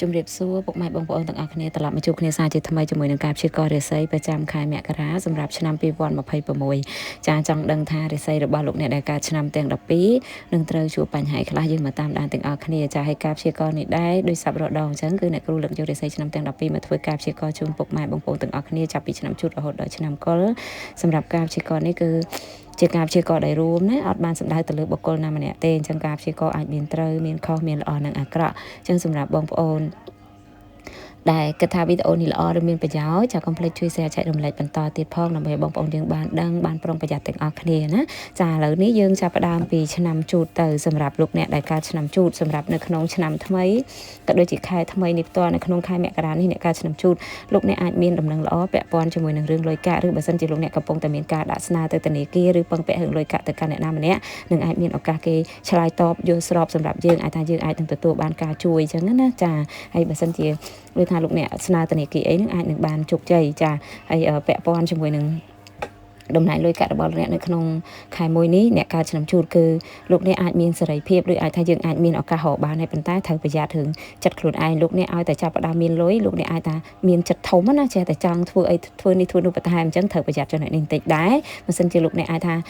ជំរាបសួរពុកម៉ែបងប្អូនទាំងអស់គ្នាត្រឡប់មកជួបគ្នាសាជាថ្មីជាមួយនឹងការព្យាករណ៍រាសីប្រចាំខែមករាសម្រាប់ឆ្នាំ2026ចាចង់ដឹងថារាសីរបស់លោកអ្នកដែលកើតឆ្នាំទាំង12នឹងត្រូវជួបបញ្ហាខ្លះយើងមកតាមដានទាំងអស់គ្នាចាឲ្យការព្យាករណ៍នេះដែរដោយសពរដងអញ្ចឹងគឺអ្នកគ្រូលើកយករាសីឆ្នាំទាំង12មកធ្វើការព្យាករណ៍ជូនពុកម៉ែបងប្អូនទាំងអស់គ្នាចាប់ពីឆ្នាំជូតរហូតដល់ឆ្នាំកុលសម្រាប់ការព្យាករណ៍នេះគឺជាការព្យាករណ៍ដែលរួមណាអត់បានសំដៅទៅលើបុគ្គលណាម្នាក់ទេអញ្ចឹងការព្យាករណ៍អាចមានត្រូវមានខុសមានល្អនិងអាក្រក់អញ្ចឹងសម្រាប់បងប្អូនដែលគិតថាវីដេអូនេះល្អឬមានប្រយោជន៍ចាកុំភ្លេចជួយ share ចែករំលែកបន្តទៀតផងដើម្បីបងប្អូនយើងបានដឹងបានប្រុងប្រយ័ត្នទាំងអស់គ្នាណាចាឥឡូវនេះយើងចាប់ផ្ដើមពីឆ្នាំជូតទៅសម្រាប់លោកអ្នកដែលកើតឆ្នាំជូតសម្រាប់នៅក្នុងឆ្នាំថ្មីក៏ដូចជាខែថ្មីនេះផ្ទាល់នៅក្នុងខែមករានេះអ្នកកើតឆ្នាំជូតលោកអ្នកអាចមានដំណឹងល្អពាក់ព័ន្ធជាមួយនឹងរឿងលុយកាក់ឬបើសិនជាលោកអ្នកកំពុងតែមានការដាក់ស្នើទៅធនាគារឬពឹងពាក់រឿងលុយកាក់ទៅកាន់អ្នកណាម្នាក់នឹងអាចមានឱកាសគេឆ្លើយតបយល់ស្របសម្រាប់យើងអាចថាយើងអាចនឹងទទួលបានការជួយអញ្ចឹងណាចាហើយបើសិនជាដូចថាលោកអ្នកស្នើធនាគារអីនឹងអាចនឹងបានជោគជ័យចាហើយពាក់ព័ន្ធជាមួយនឹងដំណើរលុយកាក់របស់លោកអ្នកនៅក្នុងខែមួយនេះអ្នកកើតឆ្នាំជូតគឺលោកអ្នកអាចមានសេរីភាពឬអាចថាយើងអាចមានឱកាសរកបានហើយប៉ុន្តែត្រូវប្រយ័ត្នរឿងចិត្តខ្លួនឯងលោកអ្នកឲ្យតែចាប់ផ្ដើមមានលុយលោកអ្នកអាចថាមានចិត្តធំណាចេះតែចង់ធ្វើអីធ្វើនេះធ្វើនោះបន្ថែមអញ្ចឹងត្រូវប្រយ័ត្នចំណុចនេះបន្តិចដែរបើមិនជាលោកអ្នកអាចថា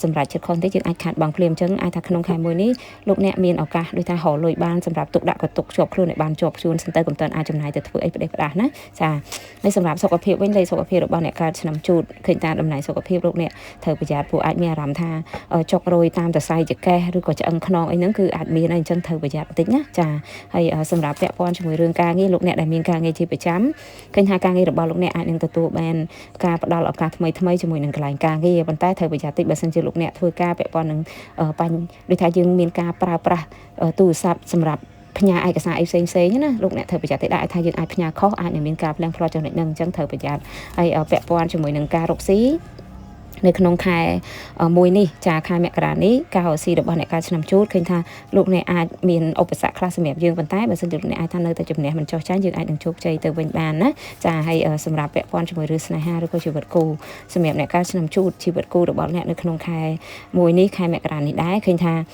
សម្រាប់ចិត្តខុសទេយើងអាចខាត់បងភ្លាមអញ្ចឹងអាចថាក្នុងខែមួយនេះលោកអ្នកមានឱកាសដូចថារកលុយបានសម្រាប់ទុកដាក់ក៏ទុកជាប់ខ្លួនឲ្យបានជាប់ខ្លួនសិនទៅកុំតាន់អាចចំណាយទៅធ្វើអីផ្ដេសផ្ដាស់ណាចាហើយសម្រាប់សុខភាពវិញលេខសុខភាពរបស់អ្នកកើតឆ្នាំជូតឃើញថាដំណើរសុខភាពលោកអ្នកត្រូវប្រយ័ត្នព្រោះអាចមានអារម្មណ៍ថាចុករយតាមសរសៃចង្កេះឬក៏ឆ្អឹងខ្នងអីហ្នឹងគឺអាចមានអីអញ្ចឹងត្រូវប្រយ័ត្នបន្តិចណាចាហើយសម្រាប់ពាក់ព័ន្ធជាមួយរឿងការងារលោកអ្នកដែលមានការងារជាប្រចាំឃើញថាការងាររបស់លោកអ្នកអាចនឹងទទួលបានការផ្ដល់ឱកាសថ្មីជាមួយនឹងកន្លែងការងារប៉ុន្តែត្រូវប្រយ័ត្នតិចបើសិនជាលោកអ្នកធ្វើការពាក់ព័ន្ធនឹងដូចថាយើងមានការប្រើប្រាស់ទូរស័ព្ទសម្រាប់ផ្ញើឯកសារអីផ្សេងណាលោកអ្នកត្រូវប្រយ័ត្នតិចដែរថាយើងអាចផ្ញើខុសអាចនឹងមានការផ្លាំងផ្លោះចំណុចហ្នឹងអញ្ចឹងត្រូវប្រយ័ត្នហើយពាក់ព័ន្ធជាមួយនឹងការរកស៊ីនៅក្នុងខែមួយនេះចាខែមករានេះការរកស៊ីរបស់អ្នកកើតឆ្នាំជូតឃើញថាលោកអ្នកអាចមានឧបសគ្គខ្លះសម្រាប់យើងប៉ុន្តែបើសិនជាលោកអ្នកអាចថានៅតែជំនះមិនចោះចាញ់យើងអាចនឹងជោគជ័យទៅវិញបានណាចាហើយសម្រាប់ពាក់ព័ន្ធជាមួយរឿងស្នេហាឬក៏ជីវិតគូសម្រាប់អ្នកកើតឆ្នាំជូតជីវិតគូរបស់អ្នកនៅក្នុងខែមួយនេះខែមករានេះដែរឃើញថា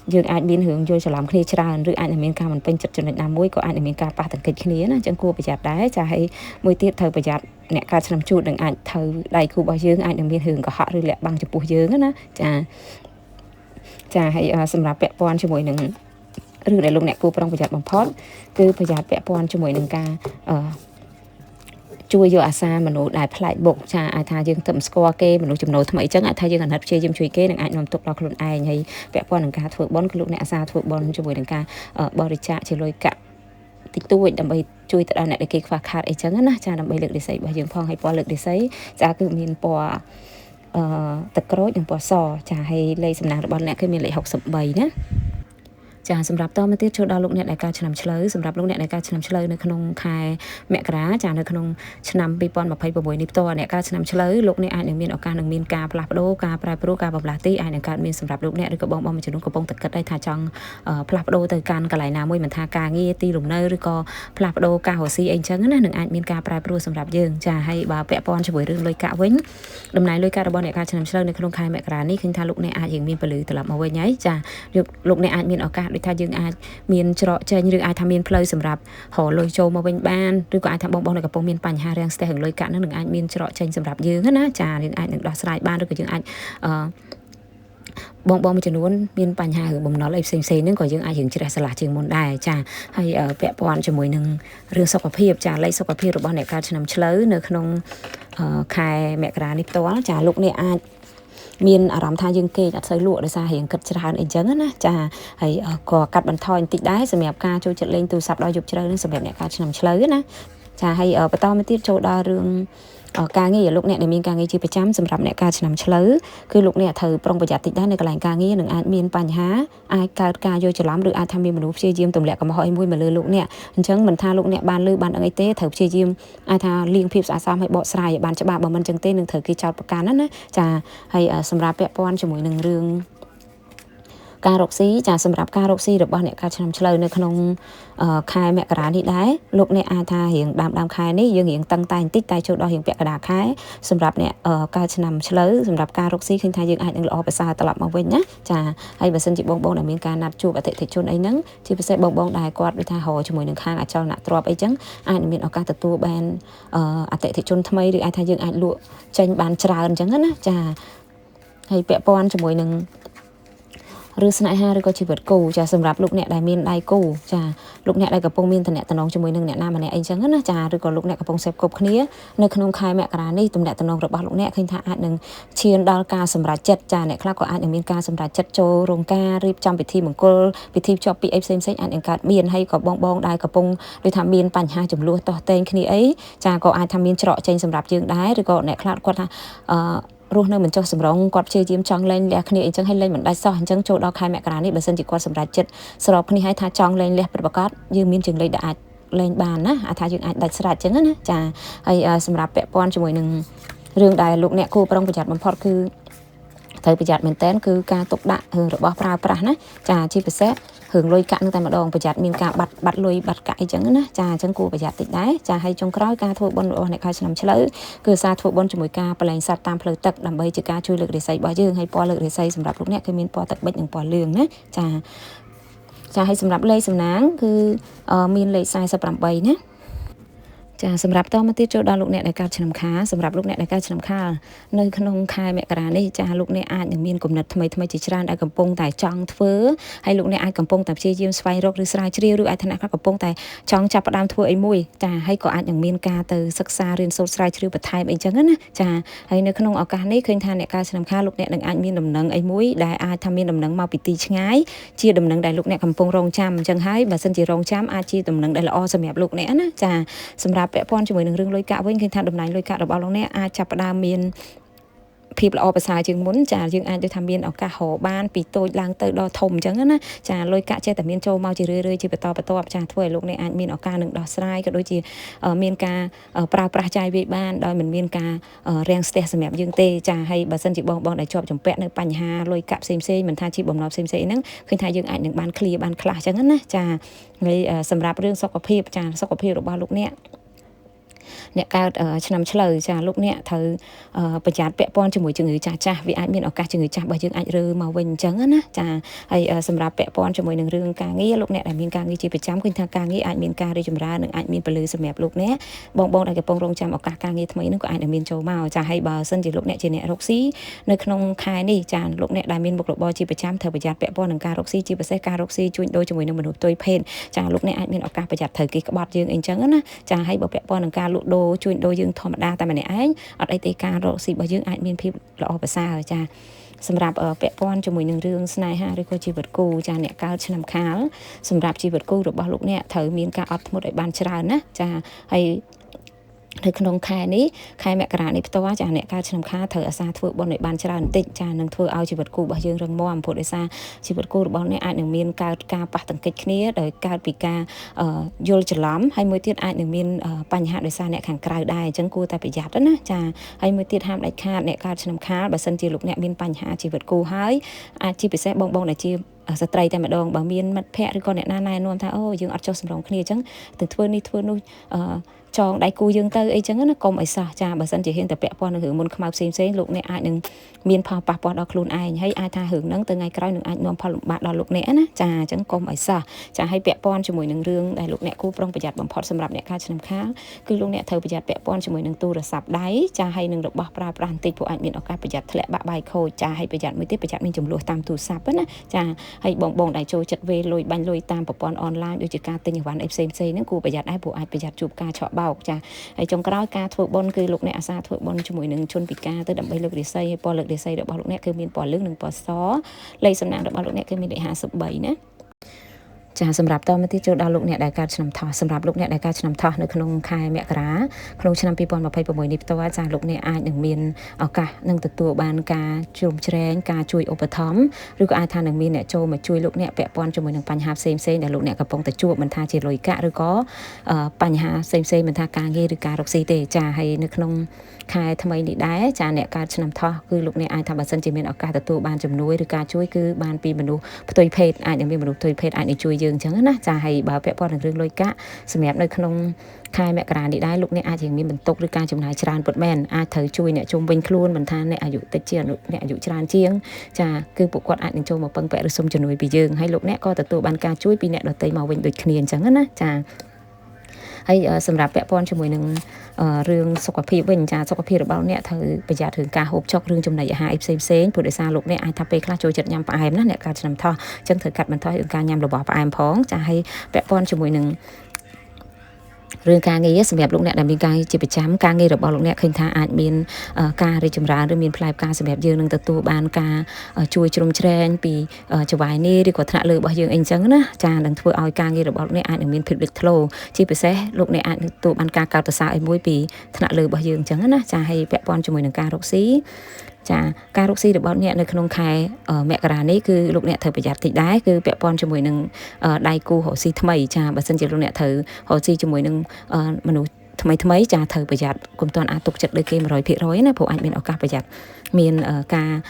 យើងអាចមានរឿងយល់ច្រឡំគ្នាច្រើនឬអាចនឹងមានការមិនពេញចិត្តចំណុចណាមួយក៏អាចនឹងមានការប៉ះទង្គិចគ្នាណាអញ្ចឹងគួរប្រយ័ត្នដែរចាហើយមួយទៀតត្រូវប្រយ័ត្នអ្នកកើតឆ្នាំជូតនឹងអាចត្រូវដៃគូរបស់យើងអាចនឹងមានរឿងកុហកឬលាក់បាំងចំពោះយើងណាចាហើយសម្រាប់ពាក់ព័ន្ធជាមួយនឹងរឿងដែលលោកអ្នកគួរប្រុងប្រយ័ត្នបំផុតគឺប្រយ័ត្នពាក់ព័ន្ធជាមួយនឹងការជួយយកអាសាមនុស្សដែលផ្លែកបុកចាអាចថាយើងទៅស្គាល់គេមនុស្សចំណូលថ្មីអញ្ចឹងអាចថាយើងអាណិតព្យាយាមជួយគេនឹងអាចនាំទុកដល់ខ្លួនឯងហើយពាក់ព័ន្ធនឹងការធ្វើបុណ្យគឺលោកអ្នកអាសាធ្វើបុណ្យជាមួយនឹងការបរិច្ចាគជាលុយកាក់តិចតួចដើម្បីជួយទៅដល់អ្នកដែលគេខ្វះខាតអីចឹងណាចាដើម្បីលើករាសីរបស់យើងផងហើយពណ៌លើករាសីចាគឺមានពណ៌ទឹកក្រូចនិងពណ៌សចាហើយលេខសំណាងរបស់អ្នកគឺមានលេខ63ណាចាសម្រាប់តមកទៀតចូលដល់លោកអ្នកដែលកើតឆ្នាំឆ្លូវសម្រាប់លោកអ្នកដែលកើតឆ្នាំឆ្លូវនៅក្នុងខែមករាចានៅក្នុងឆ្នាំ2026នេះផ្ទាល់អ្នកកើតឆ្នាំឆ្លូវលោកអ្នកអាចនឹងមានឱកាសនឹងមានការផ្លាស់ប្ដូរការប្រែប្រួលការបំលាស់ទីអាចនឹងកើតមានសម្រាប់លោកអ្នកឬក៏បងមួយចំនួនកំពុងតែគិតដែរថាចង់ផ្លាស់ប្ដូរទៅកាន់កន្លែងណាមួយមិនថាការងារទីលំនៅឬក៏ផ្លាស់ប្ដូរការរកស៊ីអីចឹងណានឹងអាចមានការប្រែប្រួលសម្រាប់យើងចាហើយបើពាក់ព័ន្ធជាមួយរឿងលុយកាក់វិញដំណើរលុយកាក់របស់អ្នកកើតឆ្នាំឆ្លូវនៅក្នុងខែមករានេះឃើញថាលោកអ្នកអាចនឹងមានពលឺត្រឡប់មកវិញហើយចាលោកអ្នកអាចមានឱកាសដូចថាយើងអាចមានច្រកចេញឬអាចថាមានផ្លូវសម្រាប់រកលុយចូលមកវិញបានឬក៏អាចថាបងនៅកំពុងមានបញ្ហារាំងស្ទះរឿងលុយកាក់នឹងអាចមានច្រកចេញសម្រាប់យើងណាចាយើងអាចនឹងដោះស្រាយបានឬក៏យើងអាចបងមួយចំនួនមានបញ្ហារឿងបំណុលអីផ្សេងហ្នឹងក៏យើងអាចរឿងជ្រះស្រឡះជាងមុនដែរចាហើយពាក់ព័ន្ធជាមួយនឹងរឿងសុខភាពចាលេខសុខភាពរបស់អ្នកកើតឆ្នាំឆ្លូវនៅក្នុងខែមករានេះផ្ទាល់ចាលោកអ្នកអាចមានអារម្មណ៍ថាយើងគេអត់សូវលក់ដោយសាររៀងគិតច្រើនអីចឹងណាចាហើយក៏កាត់បន្ថយបន្តិចដែរសម្រាប់ការចូលចិត្តលេងទូរស័ព្ទដល់យប់ជ្រៅនឹងសម្រាប់អ្នកកើតឆ្នាំឆ្លូវណាចាហើយបន្តមកទៀតចូលដល់រឿងការងារលោកអ្នកដែលមានការងារជាប្រចាំសម្រាប់អ្នកកើតឆ្នាំឆ្លូវគឺលោកអ្នកត្រូវប្រុងប្រយ័ត្នតិចដែរនៅកន្លែងការងារនឹងអាចមានបញ្ហាអាចកើតការយល់ច្រឡំឬអាចថាមានមនុស្សព្យាយាមទម្លាក់កំហុសអីមួយមកលើលោកអ្នកអញ្ចឹងមិនថាលោកអ្នកបានលឺបានអីទេត្រូវព្យាយាមអាចថាលៀងភាពស្អាតស្អំឲ្យបកស្រាយឲ្យបានច្បាស់បើមិនអញ្ចឹងទេនឹងត្រូវគេចោទប្រកាន់ណាចាហើយសម្រាប់ពាក់ព័ន្ធជាមួយនឹងរឿង ការរកស៊ីចាសម្រាប់ការរកស៊ីរបស់អ្នកកើតឆ្នាំឆ្លូវនៅក្នុងខែមករានេះដែរលោកអ្នកអាចថារៀងដើមខែនេះយើងរៀងតឹងតែបន្តិចតែចូលដល់រៀងពាក់កណ្ដាលខែសម្រាប់អ្នកកើតឆ្នាំឆ្លូវសម្រាប់ការរកស៊ីឃើញថាយើងអាចនឹងល្អប្រសើរត្រឡប់មកវិញណាចាហើយបើសិនជាបងដែលមានការណាត់ជួបអតិថិជនអីហ្នឹងជាពិសេសបងដែលគាត់ដូចថារកជាមួយនឹងខាងអចលនទ្រព្យអីចឹងអាចនឹងមានឱកាសទទួលបានអតិថិជនថ្មីឬអាចថាយើងអាចលក់ចេញបានច្រើនអញ្ចឹងណាចាហើយពាក់ព័ន្ធជាមួយនឹងឬស្នេហាឬក៏ជីវិតគូចាសម្រាប់លោកអ្នកដែលមានដៃគូចាលោកអ្នកដែលកំពុងមានតំណែងជាមួយនឹងអ្នកណាម្នាក់អីចឹងណាចាឬក៏លោកអ្នកកំពុងសេពគប់គ្នានៅក្នុងខែមករានេះតំណែងរបស់លោកអ្នកឃើញថាអាចនឹងឈានដល់ការសម្រេចចិត្តចាអ្នកខ្លះក៏អាចនឹងមានការសម្រេចចិត្តចូលរោងការរៀបចំពិធីមង្គលពិធីភ្ជាប់ពីអីផ្សេងអាចនឹងកើតមានហើយក៏បងដែលកំពុងដូចថាមានបញ្ហាចំនួនតោះតែងគ្នាអីចាក៏អាចថាមានច្រកចេញសម្រាប់យើងដែរឬក៏អ្នកខ្លះគាត់ថារស់នៅមិនចុះសម្រងគាត់ព្យាយាមចង់លែងលះគ្នាអញ្ចឹងហើយលែងមិនដាច់សោះអញ្ចឹងចូលដល់ខែមករានេះបើសិនជាគាត់សម្រេចចិត្តស្របគ្នាហើយថាចង់លែងលះពិតប្រាកដយើងមានជើងលេខដែលអាចលែងបានណាថាយើងអាចដាច់ស្រេចអញ្ចឹងណាចាហើយសម្រាប់ពាក់ព័ន្ធជាមួយនឹងរឿងដែលលោកអ្នកគួរប្រុងប្រយ័ត្នបំផុតគឺត្រូវប្រយ័ត្នមែនតើគឺការទុកដាក់រឿងរបស់ប្រើប្រាស់ណាចាជាពិសេសរឿងលុយកាក់នឹងតែម្ដងប្រយ័ត្នមានការបាត់លុយបាត់កាក់អីចឹងណាចាអញ្ចឹងគួរប្រយ័ត្នតិចដែរចាហើយចុងក្រោយការធ្វើបុណ្យរបស់អ្នកខែឆ្នាំឆ្លូវគឺសារធ្វើបុណ្យជាមួយការប្រឡែងសត្វតាមផ្លូវទឹកដើម្បីជាការជួយលើករាសីរបស់យើងហើយពណ៌លើករាសីសម្រាប់លោកអ្នកគឺមានពណ៌ទឹកប៊ិចនិងពណ៌លឿងណាចាហើយសម្រាប់លេខសំណាងគឺមានលេខ48ណាចាសម្រាប់តមកទៀតចូលដល់លោកអ្នកដែលកើតឆ្នាំខាលសម្រាប់លោកអ្នកដែលកើតឆ្នាំខាលនៅក្នុងខែមករានេះចាលោកអ្នកអាចនឹងមានគំនិតថ្មីជាច្រើនដែលកំពុងតែចង់ធ្វើហើយលោកអ្នកអាចកំពុងតែព្យាយាមស្វែងរកឬស្រាវជ្រាវឬអាចថ្នាក់ខ្លះកំពុងតែចង់ចាប់ផ្ដើមធ្វើអីមួយចាហើយក៏អាចនឹងមានការទៅសិក្សារៀនសូត្រស្រាវជ្រាវបន្ថែមអីចឹងណាចាហើយនៅក្នុងឱកាសនេះឃើញថាអ្នកកើតឆ្នាំខាលលោកអ្នកនឹងអាចមានដំណឹងអីមួយដែលអាចថាមានដំណឹងមកពីទីឆ្ងាយជាដំណឹងដែលលោកអ្នកកំពុងរងចាំអញ្ចឹងហើយបើសិនជារងចាំអាចជាដំណឹងដែលល្អសម្រាប់លោកអ្នកណាចាសម្រាប់ពាក់ព័ន្ធជាមួយនឹងរឿងលុយកាក់វិញឃើញថាតំណែងលុយកាក់របស់លោកអ្នកអាចចាប់ផ្ដើមមានភាពល្អប្រសើរជាងមុនចាយើងអាចទៅថាមានឱកាសរកបានពីតូចឡើងទៅដល់ធំអញ្ចឹងណាចាលុយកាក់ចេះតែមានចូលមកជារឿយៗជាបន្តបន្ទាប់ចាធ្វើឲ្យលោកអ្នកអាចមានឱកាសនឹងដោះស្រាយក៏ដូចជាមានការប្រើប្រាស់ចាយវាយបានដោយមិនមានការរាំងស្ទះសម្រាប់យើងទេចាហើយបើសិនជាបងដែលជាប់ជំពាក់នៅបញ្ហាលុយកាក់ផ្សេងមិនថាជាបំណុលផ្សេងហ្នឹងឃើញថាយើងអាចនឹងបានឃ្លៀបានខ្លះអញ្ចឹងណាចាហើយសម្រាប់រឿងសុខភាពចាសុខភាពរបស់លោកអ្នកកើតឆ្នាំឆ្លូវចាលោកអ្នកត្រូវប្រយ័ត្នពាក់ព័ន្ធជាមួយជំងឺចាស់វាអាចមានឱកាសជំងឺចាស់របស់យើងអាចរើមកវិញអញ្ចឹងណាចាហើយសម្រាប់ពាក់ព័ន្ធជាមួយនឹងរឿងការងារលោកអ្នកដែលមានការងារជាប្រចាំឃើញថាការងារអាចមានការរីកចម្រើននិងអាចមានពលឺសម្រាប់លោកអ្នកបងដែលកំពុងរងចាំឱកាសការងារថ្មីនោះក៏អាចនឹងមានចូលមកចាហើយបើសិនជាលោកអ្នកជាអ្នករកស៊ីនៅក្នុងខែនេះចាលោកអ្នកដែលមានមុខរបរជាប្រចាំត្រូវប្រយ័ត្នពាក់ព័ន្ធនឹងការរកស៊ីជាពិសេសការរកស៊ីជួញដូរជាមួយនឹងមនុស្សផ្ទុយភេទចាលោកអ្នកអាចមានឱកាសប្រយ័ត្នត្រូវគេក្បត់យើងអីចឹងណាចាហើយបើពាក់ព័ន្ធនឹងការលក់ដូរជួញដូរយើងធម្មតាតែម្នាក់ឯងអត់អីទេការរកស៊ីរបស់យើងអាចមានភាពល្អប្រសើរចាសម្រាប់ពាក់ព័ន្ធជាមួយនឹងរឿងស្នេហាឬក៏ជីវិតគូចាអ្នកកើតឆ្នាំខាលសម្រាប់ជីវិតគូរបស់លោកអ្នកត្រូវមានការអត់ធ្មត់ឲ្យបានច្រើនណាចាហើយនៅក្នុងខែនេះខែមករានេះផ្ទាល់ចាអ្នកកើតឆ្នាំខាលត្រូវអាសាធ្វើបុណ្យឲ្យបានច្រើនបន្តិចចានឹងធ្វើឲ្យជីវិតគូរបស់យើងរឹងមាំព្រោះដោយសារជីវិតគូរបស់អ្នកអាចនឹងមានកើតការប៉ះទង្គិចគ្នាដោយកើតពីការយល់ច្រឡំហើយមួយទៀតអាចនឹងមានបញ្ហាដោយសារអ្នកខាងក្រៅដែរអញ្ចឹងគួរតែប្រយ័ត្នណាចាហើយមួយទៀតហាមដាច់ខាតអ្នកកើតឆ្នាំខាលបើសិនជាលោកអ្នកមានបញ្ហាជីវិតគូហើយអាចជាពិសេសបងដែលជាស្ត្រីតែម្ដងបើមានមិត្តភ័ក្តិឬក៏អ្នកណាណែនាំថាអូយើងអត់ចុះសម្រងគ្នាអញ្ចឹងទៅធ្វើនេះធ្វើនោះចងដៃគូយើងទៅអីចឹងណាកុំឲ្យសោះចាបើសិនជាហ៊ានតែពាក់ព័ន្ធនឹងរឿងមុនខ្មៅផ្សេងលោកអ្នកអាចនឹងមានផលប៉ះពាល់ដល់ខ្លួនឯងហើយអាចថារឿងហ្នឹងទៅថ្ងៃក្រោយនឹងអាចនាំផលលំបាកដល់លោកអ្នកណាចាអញ្ចឹងកុំឲ្យសោះចាហើយពាក់ព័ន្ធជាមួយនឹងរឿងដែលលោកអ្នកគូប្រុងប្រយ័ត្នបំផុតសម្រាប់អ្នកកើតឆ្នាំខាលគឺលោកអ្នកត្រូវប្រយ័ត្នពាក់ព័ន្ធជាមួយនឹងទូរស័ព្ទដៃចាហើយនឹងរបស់ប្រើប្រាស់បន្តិចព្រោះអាចមានឱកាសប្រយ័ត្នធ្លាក់បាក់បាយខូចចាហើយប្រយ័ត្នមួយទៀតប្រយ័ត្នមានចំនួនតាមទូរស័ព្ទណាចាហើយបងដែលចូលចិត្តវេលុយបាញ់លុយតាមប្រព័ន្ធអនឡាញដូចជាការទិញអីវ៉ាន់អីផ្សេងហ្នឹងគួរប្រយ័ត្នដែរព្រោះអាចប្រយ័ត្នជួបការឆក់បោកចាហើយចុងក្រោយការធ្វើបុណ្យគឺលោកអ្នកអាសាធ្វើបុណ្យជាមួយនឹងជនពិការទៅដើម្បីលើករាសីហើយពណ៌លើករាសីរបស់លោកអ្នកគឺមានពណ៌លឿងនិងពណ៌សលេខសំណាងរបស់លោកអ្នកគឺមានលេខ53ណា ចាសម្រាប់តមកទៀតចូលដល់លោកអ្នកដែលកើតឆ្នាំថោះសម្រាប់លោកអ្នកដែលកើតឆ្នាំថោះនៅក្នុងខែមករាក្នុងឆ្នាំ2026នេះផ្ទាល់ចាលោកអ្នកអាចនឹងមានឱកាសនឹងទទួលបានការជ្រោមជ្រែងការជួយឧបត្ថម្ភឬក៏អាចថានឹងមានអ្នកចូលមកជួយលោកអ្នកពាក់ព័ន្ធជាមួយនឹងបញ្ហាផ្សេងៗដែលលោកអ្នកកំពុងតែជួបមិនថាជាលុយកាក់ឬក៏បញ្ហាផ្សេងៗមិនថាការងារឬការរកស៊ីទេចាហើយនៅក្នុងខែថ្មីនេះដែរចាអ្នកកើតឆ្នាំថោះគឺលោកអ្នកអាចថាបើសិនជាមានឱកាសទទួលបានជំនួយឬការជួយគឺបានពីមនុស្សផ្ទុយភេទអាចនឹងមានមនុស្សផ្ទុយភេទអាចនឹងជួយយើងអញ្ចឹងណាចាហើយបើពាក់ព័ន្ធនឹងរឿងលុយកាក់សម្រាប់នៅក្នុងខែមករានេះដែរលោកអ្នកអាចនឹងមានបន្ទុកឬការចំណាយច្រើនពិតមែនអាចត្រូវជួយអ្នកជុំវិញខ្លួនមិនថាអ្នកអាយុតិចជាងអ្នកអាយុច្រើនជាងចាគឺពួកគាត់អាចនឹងចូលមកពឹងពាក់ឬសុំជំនួយពីយើងហើយលោកអ្នកក៏ទទួលបានការជួយពីអ្នកដទៃមកវិញដូចគ្នាអញ្ចឹងណាចាហើយសម្រាប់ពាក់ព័ន្ធជាមួយនឹងរឿងសុខភាពវិញចាសុខភាពរបស់អ្នកត្រូវប្រយ័ត្នរឿងការហូបចុករឿងចំណីអាហារផ្សេងៗព្រោះដោយសារលោកអ្នកអាចថាពេលខ្លះចូលចិត្តញ៉ាំផ្អែមណាអ្នកកើតឆ្នាំថោះអញ្ចឹងត្រូវកាត់បន្ថយរឿងការញ៉ាំរបស់ផ្អែមផងចាហើយពាក់ព័ន្ធជាមួយនឹងរឿងការងារសម្រាប់លោកអ្នកដែលមានការជាប្រចាំការងាររបស់លោកអ្នកឃើញថាអាចមានការរីកចម្រើនឬមានផ្លែផ្កាសម្រាប់យើងនឹងទទួលបានការជួយជ្រោមជ្រែងពីចវាយនេះឬក៏ថ្នាក់លើរបស់យើងអីចឹងណាចានឹងធ្វើឲ្យការងាររបស់លោកអ្នកអាចនឹងមានភាពលេចធ្លោជាពិសេសលោកអ្នកអាចទទួលបានការកោតសរសើរឲ្យមួយពីថ្នាក់លើរបស់យើងចឹងណាចាហើយពាក់ព័ន្ធជាមួយនឹងការរកស៊ីចាការរកស៊ីរបស់អ្នកនៅក្នុងខែមករានេះគឺលោកអ្នកត្រូវប្រយ័ត្នតិចដែរគឺពាក់ព័ន្ធជាមួយនឹងដៃគូរកស៊ីថ្មីចាបើសិនជាលោកអ្នកត្រូវរកស៊ីជាមួយនឹងមនុស្សថ្មីចាត្រូវប្រយ័ត្នកុំទាន់អាចទុកចិត្តលើគេ 100% ណាព្រោះអាចមានឱកាសប្រយ័ត្នមានកា